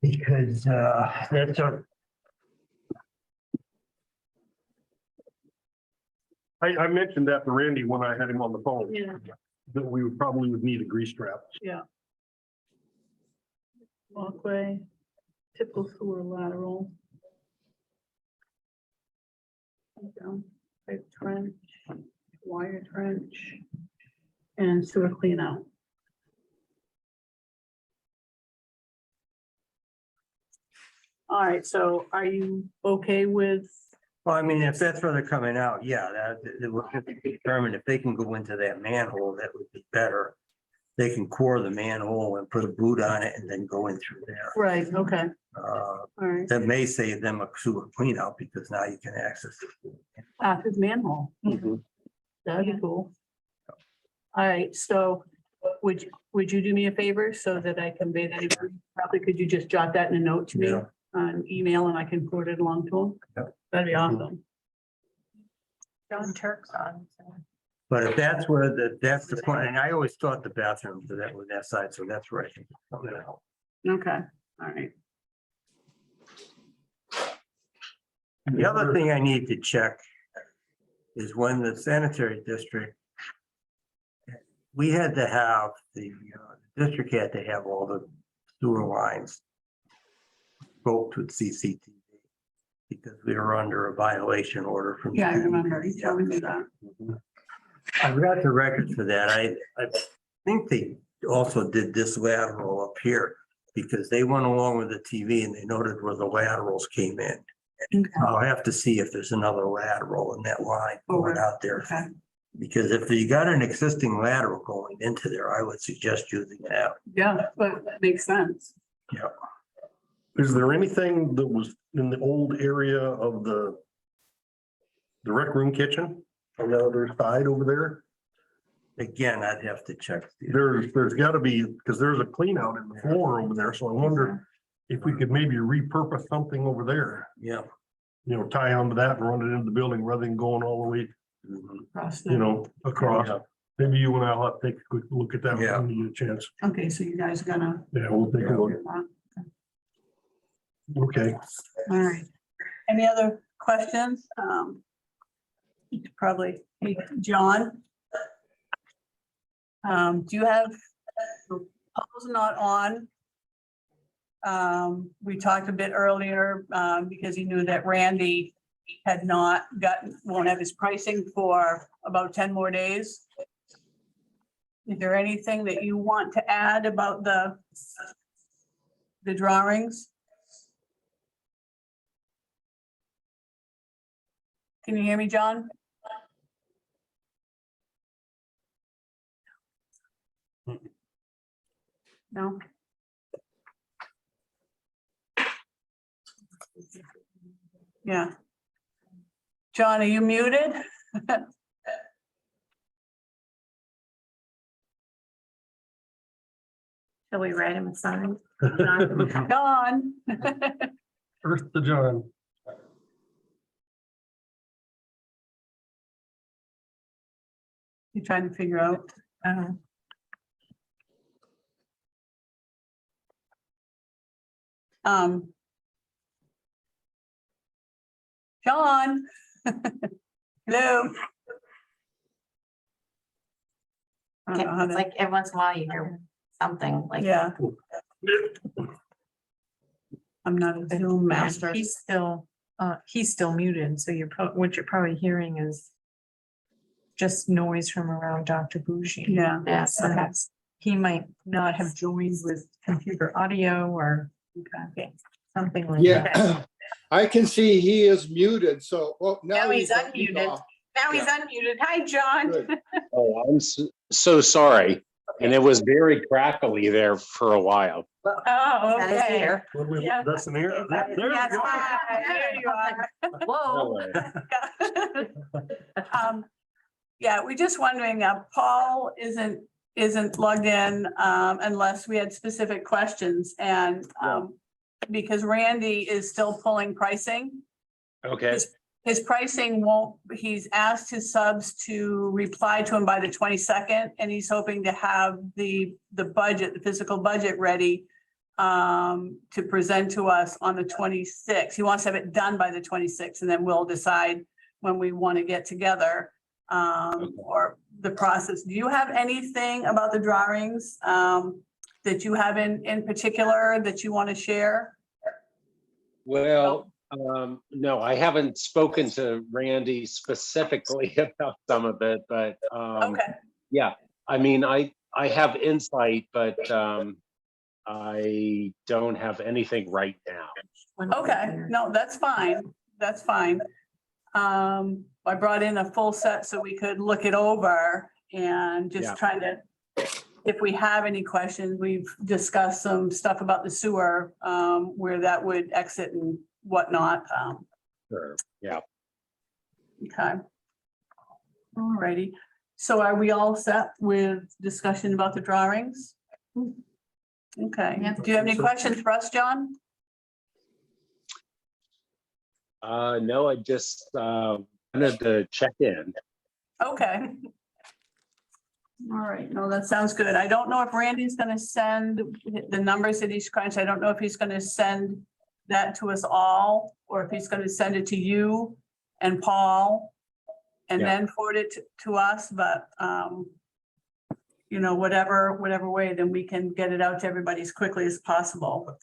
Speaker 4: Because, that's a,
Speaker 3: I mentioned that to Randy when I had him on the phone,
Speaker 1: Yeah.
Speaker 3: that we would probably would need a grease trap.
Speaker 1: Walkway, typical sewer lateral. Down, pipe trench, wire trench, and sewer clean out. All right, so are you okay with,
Speaker 4: well, I mean, if that's where they're coming out, yeah, that, it would have to be determined if they can go into that manhole, that would be better. They can core the manhole and put a boot on it and then go in through there.
Speaker 1: right, okay,
Speaker 4: Uh,
Speaker 1: all right,
Speaker 4: that may save them a sewer clean out because now you can access it.
Speaker 1: his manhole, that'd be cool. All right, so would you do me a favor so that I convey that? Probably could you just jot that in a note to me
Speaker 4: Yeah.
Speaker 1: on email and I can forward it along to him?
Speaker 4: Yep.
Speaker 1: That'd be awesome.
Speaker 2: John Turk's on. So.
Speaker 4: But if that's where that's the point, and I always thought the bathrooms were that side, so that's right.
Speaker 1: Okay, all right.
Speaker 4: The other thing I need to check is when the sanitary district, we had to have the district had to have all the sewer lines scoped with CCTV because we were under a violation order from.
Speaker 1: Yeah, I remember, you told me that.
Speaker 4: I've got the records for that. I think they also did this lateral up here because they went along with the TV and they noted where the laterals came in.
Speaker 1: Okay.
Speaker 4: I'll have to see if there's another lateral in that line going out there.
Speaker 1: Okay.
Speaker 4: Because if you got an existing lateral going into there, I would suggest using that.
Speaker 1: Yeah, but that makes sense.
Speaker 4: Yeah.
Speaker 3: Is there anything that was in the old area of the rec room kitchen on the other side over there?
Speaker 4: Again, I'd have to check.
Speaker 3: There's gotta be, because there's a clean out in the floor over there, so I wonder if we could maybe repurpose something over there.
Speaker 4: Yeah.
Speaker 3: You know, tie onto that and run it into the building rather than going all the way,
Speaker 1: Across the-
Speaker 3: you know, across.
Speaker 4: Yeah.
Speaker 3: Maybe you and I'll have to take a quick look at that
Speaker 4: Yeah.
Speaker 3: when you get a chance.
Speaker 1: Okay, so you guys are gonna.
Speaker 3: Yeah, we'll take a look. Okay.
Speaker 1: All right. Any other questions? Probably, hey, John. Do you have, Paul's not on. We talked a bit earlier, because he knew that Randy had not gotten, won't have his pricing for about 10 more days. Is there anything that you want to add about the drawings? Can you hear me, John? No? Yeah. John, are you muted?
Speaker 2: Shall we write him a sign?
Speaker 1: John?
Speaker 3: First to John.
Speaker 1: You trying to figure out? John? Hello? I don't know how
Speaker 6: It's
Speaker 1: to-
Speaker 6: like every once in a while you hear something like.
Speaker 1: Yeah. I'm not a Zoom master.
Speaker 2: He's still muted, so what you're probably hearing is just noise from around Dr. Bougie.
Speaker 1: Yeah.
Speaker 6: Yeah,
Speaker 2: So that's, he might not have joined with computer audio or something like that.
Speaker 5: Yeah, I can see he is muted, so, well,
Speaker 2: Now
Speaker 5: now
Speaker 2: he's
Speaker 5: he's
Speaker 2: unmuted.
Speaker 5: off.
Speaker 2: Now he's unmuted. Hi, John.
Speaker 5: Good.
Speaker 7: Oh, I'm so sorry. And it was very crackly there for a while.
Speaker 2: Oh,
Speaker 6: That is
Speaker 2: okay.
Speaker 6: here.
Speaker 3: What do we-
Speaker 2: Yeah.
Speaker 3: That's an ear. There we
Speaker 2: Yes,
Speaker 3: go.
Speaker 2: hi, there you are.
Speaker 6: Whoa.
Speaker 1: Yeah, we're just wondering, Paul isn't logged in, unless we had specific questions and, because Randy is still pulling pricing.
Speaker 7: Okay,
Speaker 1: His pricing won't, he's asked his subs to reply to him by the 22nd, and he's hoping to have the budget, the physical budget ready to present to us on the 26th. He wants to have it done by the 26th, and then we'll decide when we want to get together or the process. Do you have anything about the drawings that you have in particular that you want to share?
Speaker 7: well, no, I haven't spoken to Randy specifically about some of it, but
Speaker 1: Okay,
Speaker 7: yeah, I mean, I have insight, but I don't have anything right now.
Speaker 1: okay, no, that's fine, that's fine. I brought in a full set so we could look it over and
Speaker 7: Yeah.
Speaker 1: just trying to, if we have any questions, we've discussed some stuff about the sewer, where that would exit and whatnot.
Speaker 7: Sure, yeah.
Speaker 1: Okay. Alrighty, so are we all set with discussion about the drawings? Okay,
Speaker 2: Yeah.
Speaker 1: do you have any questions for us, John?
Speaker 7: No, I just wanted to check in.
Speaker 1: Okay. All right, no, that sounds good. I don't know if Randy's gonna send the numbers that he's crunched. I don't know if he's gonna send that to us all, or if he's gonna send it to you and Paul and
Speaker 7: Yeah.
Speaker 1: then forward it to us, but you know, whatever way, then we can get it out to everybody as quickly as possible.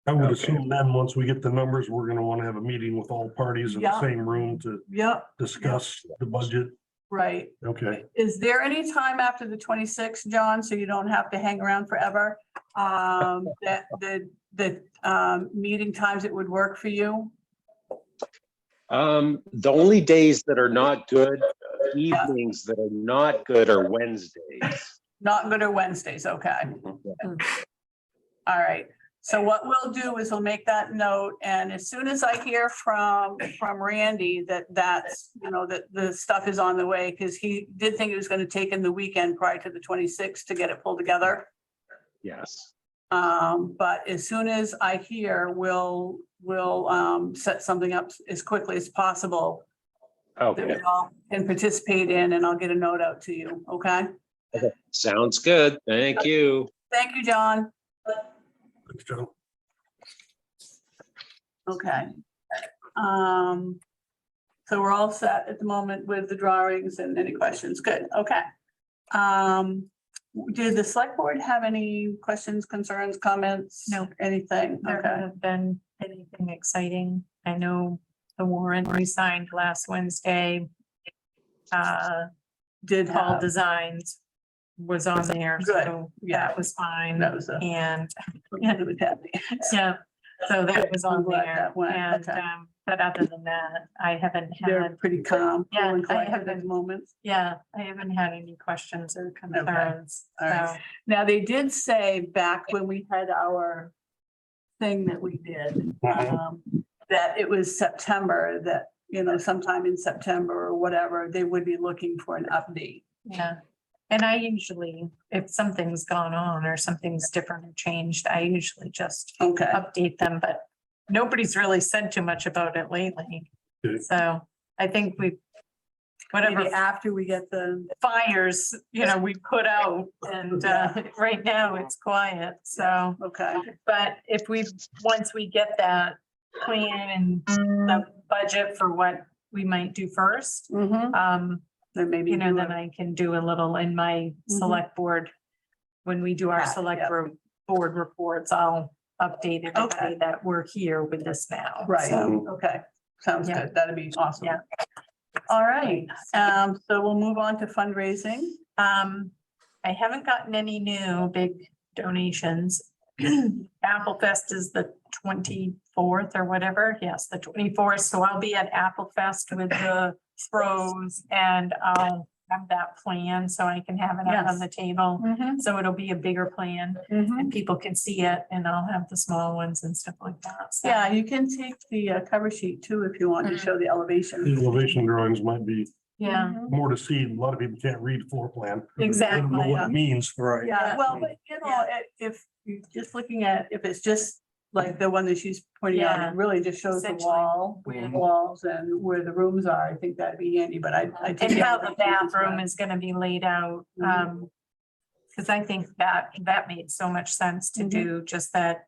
Speaker 3: I would
Speaker 7: Okay.
Speaker 3: assume then, once we get the numbers, we're gonna wanna have a meeting with all parties in the
Speaker 1: Yeah.
Speaker 3: same room to
Speaker 1: Yep,
Speaker 3: discuss the budget.
Speaker 1: right.
Speaker 3: Okay,
Speaker 1: Is there any time after the 26th, John, so you don't have to hang around forever? That the meeting times that would work for you?
Speaker 7: The only days that are not good, evenings that are not good are Wednesdays.
Speaker 1: Not good or Wednesdays, okay. All right, so what we'll do is we'll make that note, and as soon as I hear from Randy that's, you know, that the stuff is on the way, because he did think it was gonna take in the weekend prior to the 26th to get it pulled together.
Speaker 7: Yes.
Speaker 1: But as soon as I hear, we'll set something up as quickly as possible that
Speaker 7: Okay,
Speaker 1: we all can participate in, and I'll get a note out to you, okay?
Speaker 7: sounds good. Thank you.
Speaker 1: Thank you, John.
Speaker 3: thanks, John.
Speaker 1: Okay. So we're all set at the moment with the drawings and any questions? Good, okay. Did the select board have any questions, concerns, comments?
Speaker 2: No.
Speaker 1: Anything?
Speaker 2: There
Speaker 1: Okay,
Speaker 2: have been anything exciting. I know the warrant we signed last Wednesday.
Speaker 1: did
Speaker 2: Paul
Speaker 1: have,
Speaker 2: Designs was on there,
Speaker 1: Good,
Speaker 2: so
Speaker 1: yeah.
Speaker 2: that was fine.
Speaker 1: that was a.
Speaker 2: And,
Speaker 1: it was happy.
Speaker 2: yeah, so that was
Speaker 1: I'm
Speaker 2: on
Speaker 1: glad
Speaker 2: there.
Speaker 1: that went,
Speaker 2: And,
Speaker 1: okay.
Speaker 2: but other than that, I haven't
Speaker 1: They're
Speaker 2: had,
Speaker 1: pretty calm.
Speaker 2: Yeah,
Speaker 1: cool and
Speaker 2: I
Speaker 1: collected at the
Speaker 2: haven't-
Speaker 1: moment.
Speaker 2: yeah, I haven't had any questions or concerns.
Speaker 1: all right.
Speaker 2: So,
Speaker 1: Now, they did say back when we had our thing that we did, that it was September, that, you know, sometime in September or whatever, they would be looking for an update.
Speaker 2: yeah. And I usually, if something's gone on or something's different or changed, I usually just
Speaker 1: Okay,
Speaker 2: update them, but nobody's really said too much about it lately.
Speaker 3: Good.
Speaker 2: So I think we, whatever
Speaker 1: maybe after we get the,
Speaker 2: fires, you know, we put out and right now it's quiet, so.
Speaker 1: okay,
Speaker 2: But if we, once we get that plan and the budget for what we might do first,
Speaker 1: then maybe.
Speaker 2: you know,
Speaker 1: do
Speaker 2: then
Speaker 1: it.
Speaker 2: I can do a little in my select board. When we do our
Speaker 1: Yeah,
Speaker 2: select
Speaker 1: yeah.
Speaker 2: board reports, I'll update everybody
Speaker 1: Okay.
Speaker 2: that we're here with this now.
Speaker 1: Right,
Speaker 2: So,
Speaker 1: okay, sounds
Speaker 2: Yeah.
Speaker 1: good, that'd be awesome.
Speaker 2: Yeah.
Speaker 1: All right, so we'll move on to fundraising.
Speaker 2: I haven't gotten any new big donations. Apple Fest is the 24th or whatever. Yes, the 24th. So I'll be at Apple Fest with the throws and I'll have that plan so I can have it out on
Speaker 1: Yes.
Speaker 2: the table.
Speaker 1: Mhm,
Speaker 2: So it'll be a bigger plan
Speaker 1: mhm.
Speaker 2: and people can see it and I'll have the small ones and stuff like that. So,
Speaker 1: Yeah, you can take the cover sheet too, if you want to
Speaker 2: Mhm.
Speaker 1: show the elevation.
Speaker 3: The elevation drawings might be
Speaker 2: yeah,
Speaker 1: Mhm.
Speaker 3: more to see. A lot of people can't read floor plan. They don't know
Speaker 2: exactly.
Speaker 3: what it means.
Speaker 4: Right.
Speaker 1: Yeah, well, but you know,
Speaker 2: Yeah.
Speaker 1: if you're just looking at, if it's just like the one that she's pointing out,
Speaker 2: Yeah.
Speaker 1: it really just shows the
Speaker 2: Essentially.
Speaker 1: wall, where the walls and where the rooms are. I think that'd be handy, but I.
Speaker 2: And how the bathroom is gonna be laid out,
Speaker 1: Mhm.
Speaker 2: cause I think that made so much sense to
Speaker 1: Mhm.
Speaker 2: do just that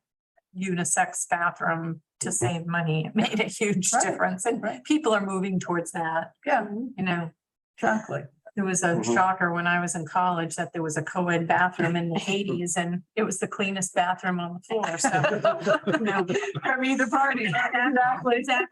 Speaker 2: unisex bathroom to save money. It made a huge
Speaker 1: Right,
Speaker 2: difference and
Speaker 1: right.
Speaker 2: people are moving towards that,
Speaker 1: Yeah,
Speaker 2: you know.
Speaker 1: exactly.
Speaker 2: It was a
Speaker 3: Mhm.
Speaker 2: shocker when I was in college that there was a co-ed bathroom in the eighties and it was the cleanest bathroom on the floor, so. you know,
Speaker 1: From either party.
Speaker 2: Exactly. So,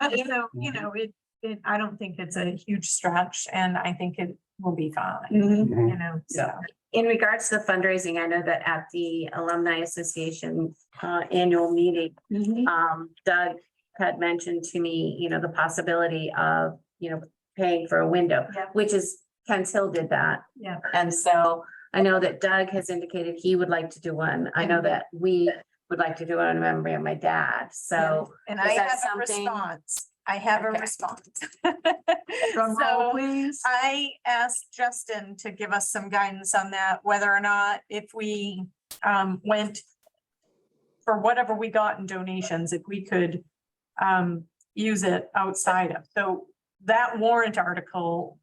Speaker 2: I don't think it's a huge stretch and I think it will be fine,
Speaker 1: Mhm.
Speaker 2: you know, so.
Speaker 1: Yeah.
Speaker 6: In regards to the fundraising, I know that at the Alumni Association annual meeting,
Speaker 1: Mhm.
Speaker 6: Doug had mentioned to me, the possibility of, paying for a window,
Speaker 2: Yeah.
Speaker 6: which is, Kent's Hill did that.
Speaker 2: Yeah.
Speaker 6: And so I know that Doug has indicated he would like to do one. I know that we would like to do it in memory of my dad, so.
Speaker 2: And
Speaker 6: is
Speaker 2: I
Speaker 6: that
Speaker 2: have a
Speaker 6: something-
Speaker 2: response. I have a
Speaker 6: Okay.
Speaker 2: response.
Speaker 1: Drum roll,
Speaker 2: So
Speaker 1: please.
Speaker 2: I asked Justin to give us some guidance on that, whether or not if we went for whatever we got in donations, if we could use it outside of. So that warrant article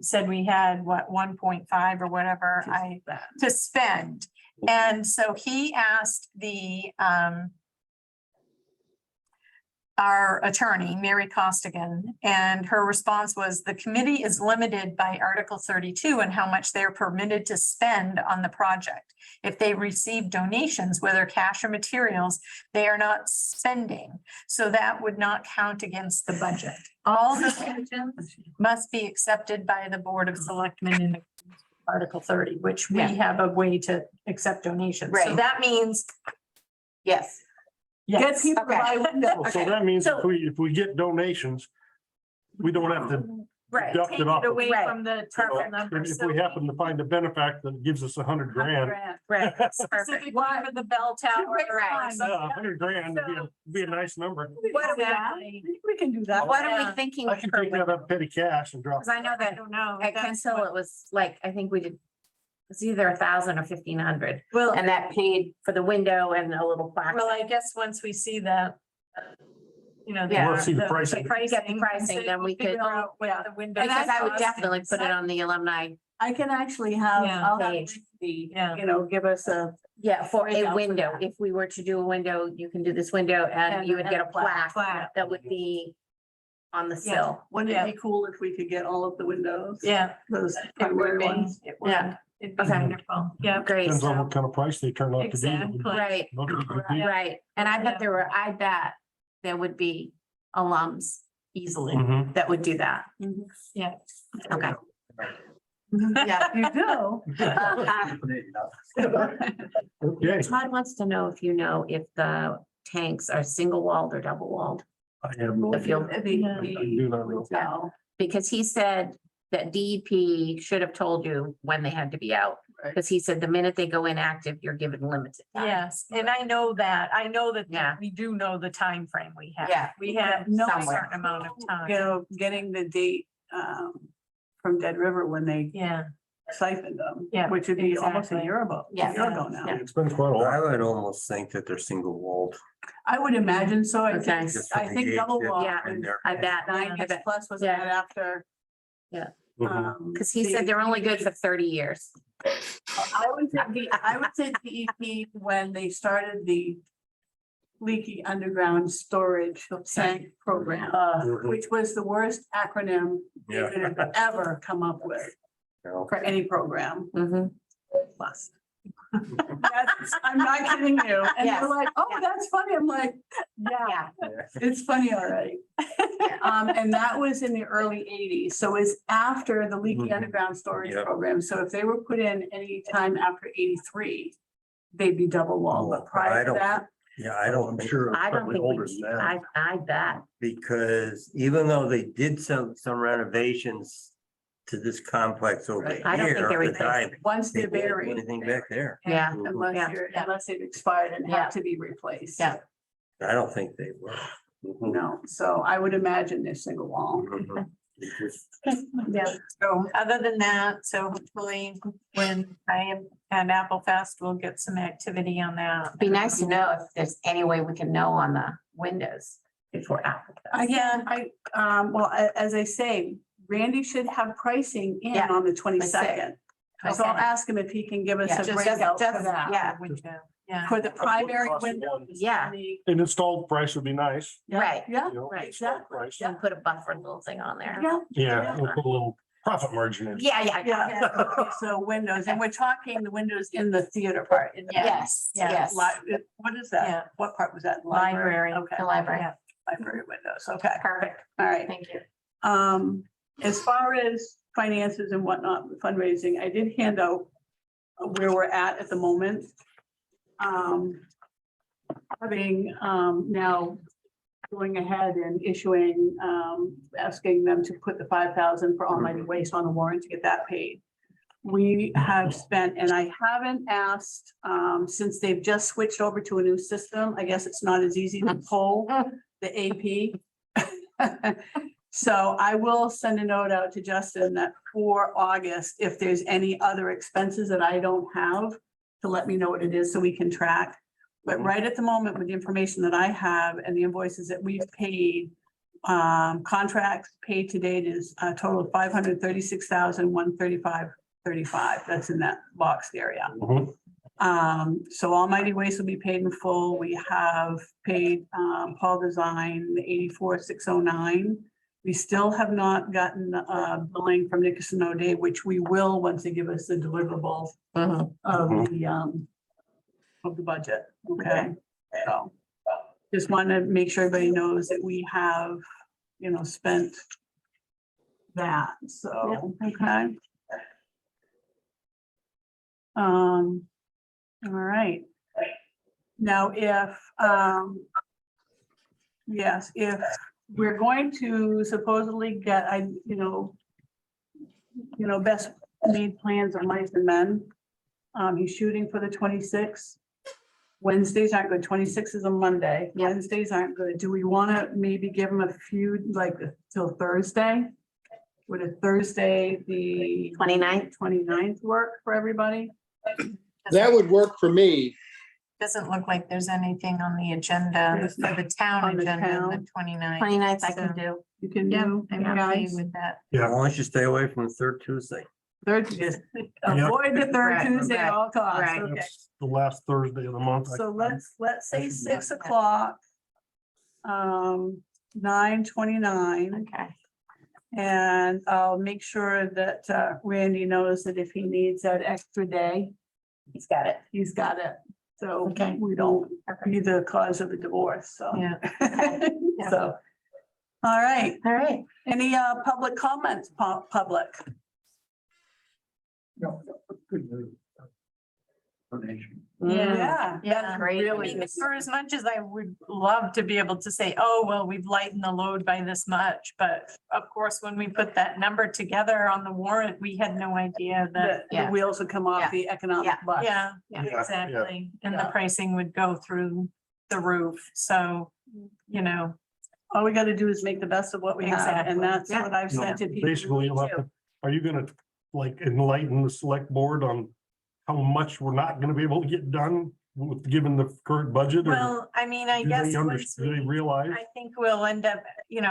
Speaker 2: said we had 1.5 or whatever to spend. And so he asked our attorney, Mary Costigan, and her response was, the committee is limited by Article 32 and how much they're permitted to spend on the project. If they receive donations, whether cash or materials, they are not spending. So that would not count against the budget. All donations must be accepted by the Board of Selectmen in Article 30, which we
Speaker 6: Yeah.
Speaker 2: have a way to accept donations. So
Speaker 6: Right.
Speaker 2: that means,
Speaker 6: Yes.
Speaker 1: Get
Speaker 2: yes.
Speaker 1: people to
Speaker 6: Okay.
Speaker 1: buy windows.
Speaker 3: So that means
Speaker 6: So-
Speaker 3: if we get donations, we don't have to
Speaker 6: Right.
Speaker 3: deduct
Speaker 2: Take
Speaker 3: it
Speaker 2: it
Speaker 3: off.
Speaker 2: away
Speaker 6: Right.
Speaker 2: from the
Speaker 6: Perfect.
Speaker 2: total number.
Speaker 3: If we happen to find a benefactor that gives us 100 grand,
Speaker 6: Right.
Speaker 2: Specifically for the bell tower.
Speaker 6: Right.
Speaker 2: or-
Speaker 3: 100 grand would be a nice number.
Speaker 6: What are we at?
Speaker 2: Exactly.
Speaker 1: We can do that.
Speaker 6: What are
Speaker 2: Yeah.
Speaker 6: we thinking?
Speaker 3: I can take that up petty cash and drop.
Speaker 6: Because I know
Speaker 2: I
Speaker 6: that
Speaker 2: don't know.
Speaker 6: at
Speaker 2: That's
Speaker 6: Kent's Hill,
Speaker 2: what-
Speaker 6: it was like, I think we did, it's either 1,000 or 1,500.
Speaker 2: Well,
Speaker 6: And that paid for the window and a little plaque.
Speaker 2: well, I guess once we see that,
Speaker 6: Yeah.
Speaker 3: Let's see the pricing.
Speaker 6: Get the pricing, then we could-
Speaker 2: figure out what
Speaker 1: Yeah.
Speaker 2: the window.
Speaker 6: Because I would
Speaker 2: cost
Speaker 6: definitely
Speaker 2: and
Speaker 6: put it
Speaker 2: stuff.
Speaker 6: on the alumni,
Speaker 1: I can actually have,
Speaker 2: Yeah.
Speaker 1: I'll have
Speaker 6: Page.
Speaker 1: the,
Speaker 2: Yeah.
Speaker 1: give us a.
Speaker 6: yeah, for
Speaker 1: Break out
Speaker 6: a
Speaker 1: for
Speaker 6: window.
Speaker 1: that.
Speaker 6: If we were to do a window, you can do this window and you would get a plaque
Speaker 2: Plaque.
Speaker 6: that would be on the
Speaker 2: Yeah.
Speaker 6: sill.
Speaker 1: Wouldn't
Speaker 2: Yeah.
Speaker 1: it be cool if we could get all of the windows?
Speaker 2: Yeah.
Speaker 1: Those
Speaker 2: It would
Speaker 1: primary
Speaker 2: be,
Speaker 1: ones.
Speaker 2: it would,
Speaker 6: Yeah.
Speaker 2: it'd be
Speaker 6: Okay.
Speaker 2: wonderful, yeah.
Speaker 6: Great.
Speaker 3: Depends on what kind of price they turn out to be.
Speaker 2: Exactly.
Speaker 6: Right,
Speaker 3: Most of it would be-
Speaker 6: right. And I
Speaker 2: Yeah.
Speaker 6: bet I bet there would be alums easily
Speaker 3: Mhm.
Speaker 6: that would do that.
Speaker 2: Yeah.
Speaker 6: Okay.
Speaker 1: Yeah, you do.
Speaker 3: Okay,
Speaker 6: Todd wants to know if you know if the tanks are single walled or double walled,
Speaker 3: I have no
Speaker 6: The
Speaker 3: idea.
Speaker 6: field.
Speaker 3: I do not know.
Speaker 1: Yeah.
Speaker 6: because he said that DEP should have told you when they had to be out.
Speaker 1: Right.
Speaker 6: Because he said the minute they go inactive, you're given limited time.
Speaker 2: Yes, and I know that,
Speaker 6: Yeah.
Speaker 2: we do know the time frame we have.
Speaker 6: Yeah.
Speaker 2: We have
Speaker 1: No,
Speaker 2: a
Speaker 6: somewhere.
Speaker 2: certain amount of
Speaker 1: You
Speaker 2: time,
Speaker 1: know, getting the date from Dead River when they
Speaker 2: yeah,
Speaker 1: siphoned them.
Speaker 2: Yeah,
Speaker 1: Which would be almost a
Speaker 2: exactly.
Speaker 1: year ago,
Speaker 6: Yeah.
Speaker 1: a year ago now.
Speaker 3: It's been quite a
Speaker 4: I
Speaker 3: while.
Speaker 4: would almost think that they're single walled.
Speaker 1: I would imagine so. I
Speaker 6: Okay.
Speaker 1: think,
Speaker 4: Just from
Speaker 1: I
Speaker 4: the
Speaker 1: think
Speaker 4: gauge
Speaker 1: double
Speaker 4: that-
Speaker 1: wall.
Speaker 6: Yeah.
Speaker 4: in there.
Speaker 6: I bet.
Speaker 1: Nine
Speaker 6: I
Speaker 1: X
Speaker 6: bet.
Speaker 1: plus was
Speaker 6: Yeah.
Speaker 1: that after.
Speaker 3: Mhm.
Speaker 6: Because he said they're only good for 30 years.
Speaker 1: I would say DEP when they started the leaky underground storage tank program,
Speaker 3: Mhm.
Speaker 1: which was the worst acronym they
Speaker 4: Yeah.
Speaker 1: could have ever come up with
Speaker 4: You know?
Speaker 1: for any program.
Speaker 6: Mhm.
Speaker 1: Plus. I'm not kidding you. And
Speaker 6: Yes.
Speaker 1: they're like, oh,
Speaker 6: Yeah.
Speaker 1: that's funny. I'm like, yeah,
Speaker 6: Yeah.
Speaker 1: it's funny, all right. And that was in the early 80s. So it's after the leaky
Speaker 3: Mhm.
Speaker 1: underground storage
Speaker 4: Yep.
Speaker 1: program. So if they were put in any time after 83, they'd be double walled. But
Speaker 4: Oh, I
Speaker 1: prior to
Speaker 4: don't-
Speaker 1: that,
Speaker 4: Yeah, I don't
Speaker 3: I'm
Speaker 4: think
Speaker 3: sure it's
Speaker 6: I don't
Speaker 3: probably
Speaker 6: think
Speaker 3: older
Speaker 6: we,
Speaker 3: than that.
Speaker 6: I bet.
Speaker 4: because even though they did some renovations to this complex over
Speaker 1: Right.
Speaker 4: here.
Speaker 6: I don't think they're
Speaker 4: at the time.
Speaker 6: replacing.
Speaker 1: Once
Speaker 4: They
Speaker 1: they're
Speaker 4: can't do
Speaker 1: buried.
Speaker 4: anything back there.
Speaker 6: Yeah.
Speaker 1: Unless
Speaker 6: Yeah.
Speaker 1: you're,
Speaker 2: Yeah.
Speaker 1: unless they've expired and
Speaker 6: Yeah.
Speaker 1: have to be replaced.
Speaker 6: Yeah.
Speaker 4: I don't think they were.
Speaker 1: No, so I would imagine they're single wall.
Speaker 4: They just-
Speaker 2: Yeah, so other than that, so hopefully when I am at Apple Fest, we'll get some activity on that.
Speaker 6: Be nice to know if there's any way we can know on the windows before Africa.
Speaker 1: Again, well, as I say, Randy should have pricing in
Speaker 6: Yeah,
Speaker 1: on the 22nd. So I'll
Speaker 6: Okay.
Speaker 1: ask him if he can give us
Speaker 6: Yeah,
Speaker 1: a
Speaker 6: just-
Speaker 1: breakout for
Speaker 6: just-
Speaker 1: that.
Speaker 6: yeah.
Speaker 2: Yeah.
Speaker 1: For the primary
Speaker 3: Cost of
Speaker 1: window.
Speaker 3: one.
Speaker 6: Yeah.
Speaker 3: An installed price would be nice,
Speaker 6: Right.
Speaker 1: Yeah,
Speaker 3: you know.
Speaker 6: Right.
Speaker 3: installed
Speaker 1: exactly.
Speaker 3: price.
Speaker 6: And put a buffer little thing on there.
Speaker 1: yeah,
Speaker 3: Yeah, we'll put a little profit margin in.
Speaker 6: Yeah, yeah,
Speaker 1: yeah.
Speaker 6: yeah.
Speaker 1: Okay, so windows, and we're talking the windows in the theater part. in the-
Speaker 6: Yes,
Speaker 2: Yeah.
Speaker 6: yes.
Speaker 1: What is that?
Speaker 2: Yeah.
Speaker 1: What part was that?
Speaker 2: Library.
Speaker 1: Okay.
Speaker 6: The library.
Speaker 2: Yeah.
Speaker 1: Library windows, okay,
Speaker 6: Perfect.
Speaker 1: all right.
Speaker 6: Thank you.
Speaker 1: As far as finances and whatnot, fundraising, I did hand out where we're at the moment. Having, now going ahead and issuing, asking them to put the 5,000 for Almighty Waste on the warrant to get that paid. We have spent, and I haven't asked, since they've just switched over to a new system, I guess it's not as easy to pull the AP. So I will send a note out to Justin that for August, if there's any other expenses that I don't have, to let me know what it is so we can track. But right at the moment, with the information that I have and the invoices that we've paid, contracts paid to date is a total of 536,135.35. That's in that boxed area.
Speaker 3: Mhm.
Speaker 1: So Almighty Waste will be paid in full. We have paid, Paul Design 84,609. We still have not gotten, billing from Nickerson O'Day, which we will once they give us the deliverable
Speaker 6: Mhm.
Speaker 1: of the budget, okay? So just want to make sure everybody knows that we have, spent that, so, okay? All right. Now, yes, if we're going to supposedly get, best made plans of mice and men. He's shooting for the 26th. Wednesdays aren't good. 26 is a Monday.
Speaker 6: Yeah.
Speaker 1: Wednesdays aren't good. Do we want to maybe give him a few, like, till Thursday? Would a Thursday, the
Speaker 6: 29th?
Speaker 1: 29th work for everybody?
Speaker 5: That would work for me.
Speaker 2: Doesn't look like there's anything on the agenda for the town
Speaker 1: On the
Speaker 2: agenda,
Speaker 1: town.
Speaker 2: the 29th.
Speaker 6: 29th I can do.
Speaker 1: You can
Speaker 2: Yeah,
Speaker 1: do,
Speaker 2: I'm
Speaker 1: you
Speaker 2: okay
Speaker 1: guys?
Speaker 2: with that.
Speaker 4: As
Speaker 3: Yeah,
Speaker 4: long as you stay away from the third Tuesday.
Speaker 1: Third, avoid the third
Speaker 6: Right,
Speaker 1: Tuesday at
Speaker 6: right,
Speaker 1: all costs,
Speaker 6: right.
Speaker 1: okay.
Speaker 3: that's the last Thursday of the month.
Speaker 1: So let's say
Speaker 3: should be
Speaker 1: 6
Speaker 6: okay.
Speaker 1: o'clock. 9:29,
Speaker 6: Okay.
Speaker 1: and I'll make sure that Randy knows that if he needs that extra day,
Speaker 6: He's got it.
Speaker 1: he's got it. So
Speaker 6: Okay.
Speaker 1: we don't be the cause of a divorce, so.
Speaker 2: Yeah.
Speaker 1: So, all right,
Speaker 6: All right.
Speaker 1: any public comments, public?
Speaker 5: Good news. Donation.
Speaker 1: Yeah.
Speaker 2: Yeah,
Speaker 1: that's
Speaker 6: great.
Speaker 2: I
Speaker 1: really
Speaker 2: mean,
Speaker 1: good.
Speaker 2: for as much as I would love to be able to say, oh, well, we've lightened the load by this much, but of course, when we put that number together on the warrant, we had no idea that.
Speaker 1: The
Speaker 6: Yeah.
Speaker 1: wheels would come off
Speaker 6: Yeah.
Speaker 1: the economic
Speaker 6: Yeah.
Speaker 1: bus.
Speaker 2: Yeah,
Speaker 6: Yeah.
Speaker 3: Yeah,
Speaker 2: exactly. And the
Speaker 1: Yeah.
Speaker 2: pricing would go through the roof. So,
Speaker 1: All we gotta do is make the best of what we have,
Speaker 2: Exactly.
Speaker 1: and that's
Speaker 6: Yeah.
Speaker 1: what I've
Speaker 3: You know,
Speaker 1: said to people.
Speaker 3: Basically, you'll have to, are you gonna like enlighten the select board on how much we're not gonna be able to get done with, given the current budget? or
Speaker 2: well, I mean, I
Speaker 3: do
Speaker 2: guess.
Speaker 3: they
Speaker 2: once
Speaker 3: Do they
Speaker 2: we-
Speaker 3: realize?
Speaker 2: I think we'll end up,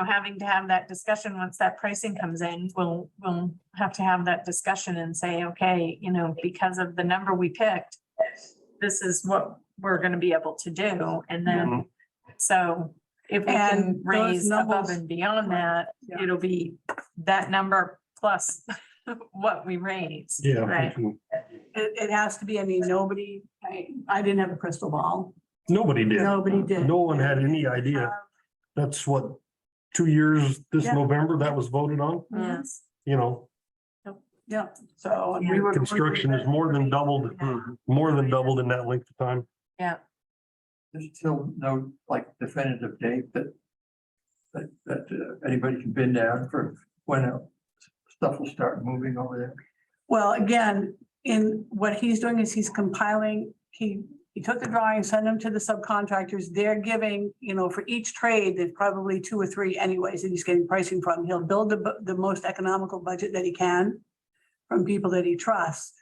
Speaker 2: having to have that discussion once that pricing comes in. We'll have to have that discussion and say, okay, because of the number we picked, this is what we're gonna be able to do. And then, so if we can
Speaker 1: And those
Speaker 2: raise above
Speaker 1: numbers-
Speaker 2: and beyond that,
Speaker 1: Yeah.
Speaker 2: it'll be that number plus what we raise.
Speaker 3: Yeah. we
Speaker 2: Right.
Speaker 3: can-
Speaker 1: It has to be, nobody, I didn't have a crystal ball.
Speaker 3: Nobody did.
Speaker 1: Nobody did.
Speaker 3: No one had any idea. That's what, 2 years this
Speaker 1: Yeah.
Speaker 3: November that was voted on,
Speaker 2: Yes.
Speaker 1: Yeah, so. we were-
Speaker 3: construction is more than doubled in that length of time.
Speaker 2: Yeah.
Speaker 8: There's still no definitive date that anybody can pin down for when a stuff will start moving over there?
Speaker 1: Well, again, in what he's doing is he's compiling, he took the drawings, sent them to the subcontractors. They're giving, for each trade, there's probably 2 or 3 anyways that he's getting pricing from. He'll build the most economical budget that he can from people that he trusts.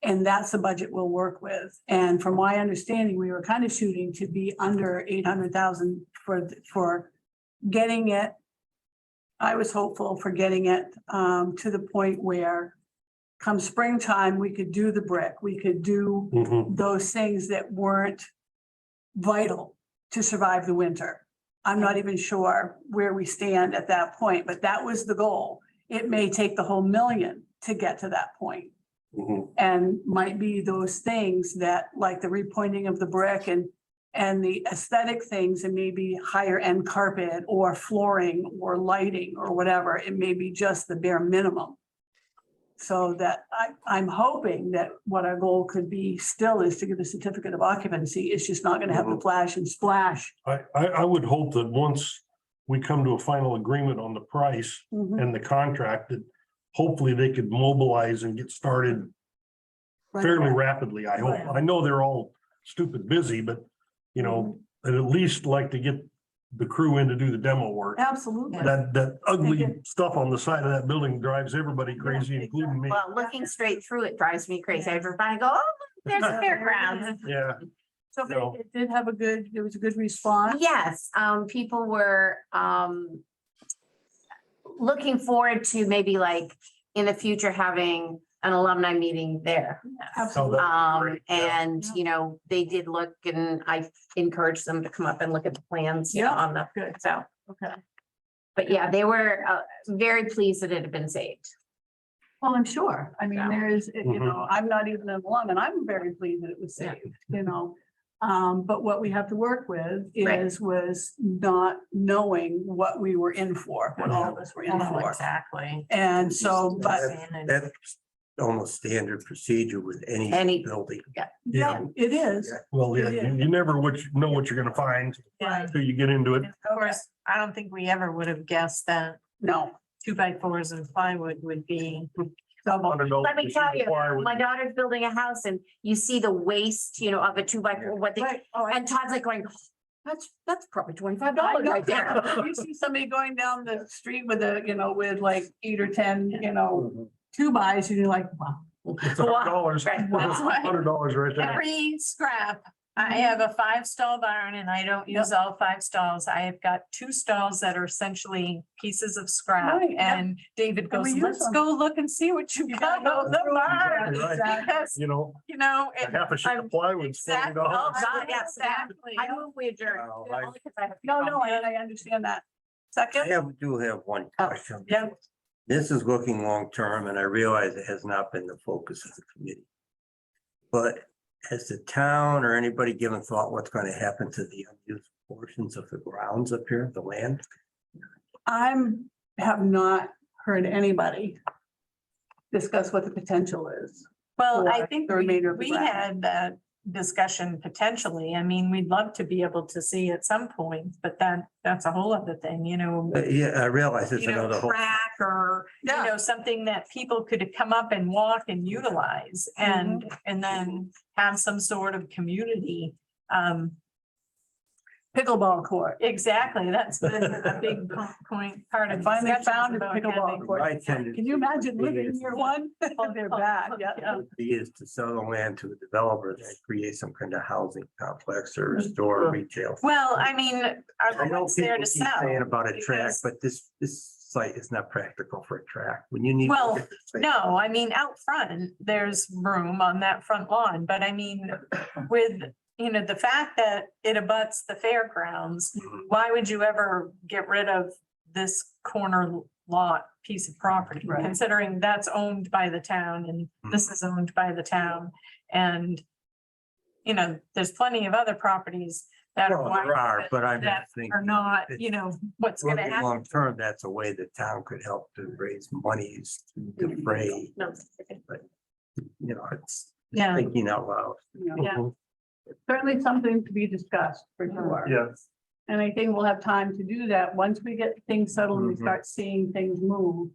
Speaker 1: And that's the budget we'll work with. And from my understanding, we were kind of shooting to be under 800,000 for getting it. I was hopeful for getting it to the point where come springtime, we could do the brick, we could do
Speaker 3: Mhm.
Speaker 1: those things that weren't vital to survive the winter. I'm not even sure where we stand at that point, but that was the goal. It may take the whole million to get to that point.
Speaker 3: Mhm.
Speaker 1: And might be those things that, like the repointing of the brick and the aesthetic things, and maybe higher end carpet or flooring or lighting or whatever. It may be just the bare minimum. So that I'm hoping that what our goal could be still is to get a certificate of occupancy. It's just not gonna have the flash and splash.
Speaker 3: I would hope that once we come to a final agreement on the price
Speaker 1: Mhm.
Speaker 3: and the contract, that hopefully they could mobilize and get started
Speaker 1: Right
Speaker 3: fairly
Speaker 1: away.
Speaker 3: rapidly, I hope.
Speaker 1: Right.
Speaker 3: I know they're all stupid busy, but, I'd at least like to get the crew in to do the demo work.
Speaker 1: Absolutely.
Speaker 3: That ugly
Speaker 1: Thank you.
Speaker 3: stuff on the side of that building drives everybody crazy,
Speaker 1: Yeah,
Speaker 3: including me.
Speaker 6: Well, looking straight through it drives me crazy. Everybody go, oh, there's the fairgrounds.
Speaker 3: Yeah,
Speaker 1: So
Speaker 3: No.
Speaker 1: it did have there was a good response.
Speaker 6: Yes, people were looking forward to maybe like in the future having an alumni meeting there.
Speaker 1: Absolutely.
Speaker 3: great, yeah.
Speaker 6: And, they did look and I encouraged them to come up and look at the plans,
Speaker 1: Yeah,
Speaker 6: on the,
Speaker 1: good.
Speaker 6: so.
Speaker 1: Okay.
Speaker 6: But yeah, they were very pleased that it had been saved.
Speaker 1: Well, I'm sure. I mean,
Speaker 6: Yeah.
Speaker 1: there is,
Speaker 3: Mhm.
Speaker 1: I'm not even an alum and I'm very pleased that it was
Speaker 6: Yeah.
Speaker 1: saved. But what we have to work with
Speaker 6: Right.
Speaker 1: was not knowing what we were in for, what all of us were in for.
Speaker 2: Exactly.
Speaker 1: And so, but
Speaker 4: That's almost standard procedure with any
Speaker 6: Any-
Speaker 4: building.
Speaker 1: yeah, it is.
Speaker 3: Well, yeah,
Speaker 1: Yeah.
Speaker 3: you never know what you're gonna find
Speaker 2: Yeah.
Speaker 3: until you get into it.
Speaker 2: Of course, I don't think we ever would have guessed that
Speaker 1: No.
Speaker 2: 2x4s and plywood would be.
Speaker 6: Let me tell you, my daughter's building a house and you see the waist, of a 2x4, what they,
Speaker 1: Right. Oh,
Speaker 6: and Todd's like going, that's probably $25
Speaker 1: I know.
Speaker 6: right there.
Speaker 1: You see somebody going down the street with with like 8 or 10, 2x, and you're like, wow.
Speaker 3: It's $100.
Speaker 6: Right.
Speaker 2: That's right.
Speaker 3: $100 right there.
Speaker 2: Every scrap. I have a 5-stall barn and I don't use all 5 stalls. I have got 2 stalls that are essentially pieces of scrap.
Speaker 1: Right, yeah.
Speaker 2: And David
Speaker 1: And
Speaker 2: goes,
Speaker 1: we use
Speaker 2: let's
Speaker 1: them.
Speaker 2: go look and see what you
Speaker 1: You
Speaker 2: got
Speaker 1: gotta
Speaker 2: on the
Speaker 1: go through
Speaker 2: barn.
Speaker 1: it,
Speaker 3: Right.
Speaker 2: Because,
Speaker 3: A
Speaker 2: it-
Speaker 3: half a sheet
Speaker 2: I'm-
Speaker 3: of plywood's
Speaker 2: exactly.
Speaker 3: $40.
Speaker 6: Oh, God, yes.
Speaker 2: Exactly.
Speaker 6: I move we adjourn.
Speaker 4: Oh,
Speaker 6: Only 'cause I have-
Speaker 1: No, I understand that. Second?
Speaker 4: Do have one
Speaker 6: Oh,
Speaker 4: question.
Speaker 1: yeah.
Speaker 4: This is looking long-term and I realize it has not been the focus of the committee. But has the town or anybody given thought what's going to happen to the unused portions of the grounds up here, the land?
Speaker 1: Have not heard anybody discuss what the potential is.
Speaker 2: Well, I
Speaker 1: for
Speaker 2: think
Speaker 1: the remainder of the
Speaker 2: we
Speaker 1: ground.
Speaker 2: had that discussion potentially. I mean, we'd love to be able to see at some point, but that's a whole other thing,
Speaker 4: Yeah, I realize it's another whole.
Speaker 2: track or,
Speaker 1: Yeah.
Speaker 2: something that people could come up and walk and utilize and then have some sort of community.
Speaker 1: Pickleball court.
Speaker 2: Exactly, that's been a big point, part
Speaker 1: I
Speaker 2: of.
Speaker 1: finally
Speaker 2: discussions
Speaker 1: found a
Speaker 2: about
Speaker 1: pickleball
Speaker 2: having-
Speaker 1: court.
Speaker 4: My tendency
Speaker 1: Can you imagine living near one? They're bad, yeah.
Speaker 4: Is to sell the land to a developer that create some kind of housing complex or store retail.
Speaker 2: Well, I mean,
Speaker 4: I
Speaker 2: are
Speaker 4: know
Speaker 2: what's there
Speaker 4: people
Speaker 2: to
Speaker 4: keep
Speaker 2: sell?
Speaker 4: saying about a track,
Speaker 2: because-
Speaker 4: but this site is not practical for a track. When you need.
Speaker 2: Well, No, I mean, out front, there's room on that front lawn, but I mean, with, the fact that it abuts the fairgrounds, why would you ever get rid of this corner lot piece of property?
Speaker 1: Right.
Speaker 2: Considering that's owned by the town and this is owned by the town. And, there's plenty of other properties that are.
Speaker 4: Well, there are, but I
Speaker 2: that
Speaker 4: think.
Speaker 2: Are not, what's gonna
Speaker 4: Looking
Speaker 2: happen.
Speaker 4: long term, that's a way the town could help to raise monies to defray,
Speaker 6: No,
Speaker 4: it's
Speaker 2: Yeah.
Speaker 4: thinking out loud.
Speaker 2: Yeah.
Speaker 1: Certainly something to be discussed for sure.
Speaker 3: Yes.
Speaker 1: And I think we'll have time to do that once we get things settled and we
Speaker 4: Mhm.
Speaker 1: start seeing things move.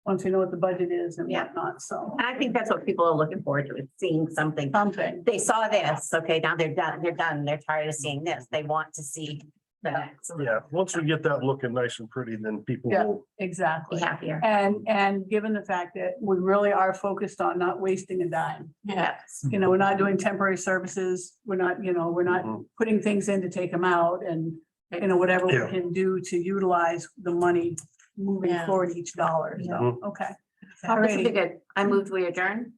Speaker 1: once we know what the budget is and
Speaker 6: Yeah.
Speaker 1: whatnot, so.
Speaker 6: And I think that's what people are looking forward to, is seeing something.
Speaker 1: Something.
Speaker 6: They saw this, okay, now they're done, they're tired of seeing this, they want to see the next.
Speaker 3: Yeah, once we get that looking nice and pretty, then people
Speaker 1: Yeah.
Speaker 3: will,
Speaker 1: Exactly.
Speaker 6: Be happier.
Speaker 1: And given the fact that we really are focused on not wasting a dime.
Speaker 6: Yes.
Speaker 1: You know, we're not doing temporary services. We're not, we're not
Speaker 3: Mhm.
Speaker 1: putting things in to take them out and, whatever we
Speaker 3: Yeah.
Speaker 1: can do to utilize the money moving
Speaker 2: Yeah.
Speaker 1: forward each dollar. So,
Speaker 3: Mhm.
Speaker 1: okay.
Speaker 6: This
Speaker 1: All
Speaker 6: will be
Speaker 1: righty.
Speaker 6: good. I moved, we adjourn.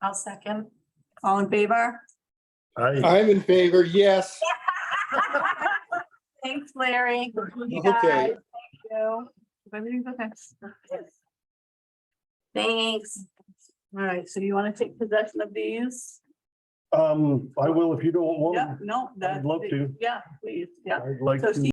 Speaker 2: I'll second.
Speaker 1: All in favor?
Speaker 5: I'm in favor, yes.
Speaker 2: Thanks, Larry.
Speaker 1: You
Speaker 5: Okay.
Speaker 1: guys, Thank you.
Speaker 6: Everything's okay. Thanks.
Speaker 1: All right, so you want to take possession of these?
Speaker 3: I will if you don't want.
Speaker 1: Yeah, no, that.
Speaker 3: I'd love to.
Speaker 1: Yeah, please, yeah.
Speaker 3: I'd like
Speaker 1: So
Speaker 3: to.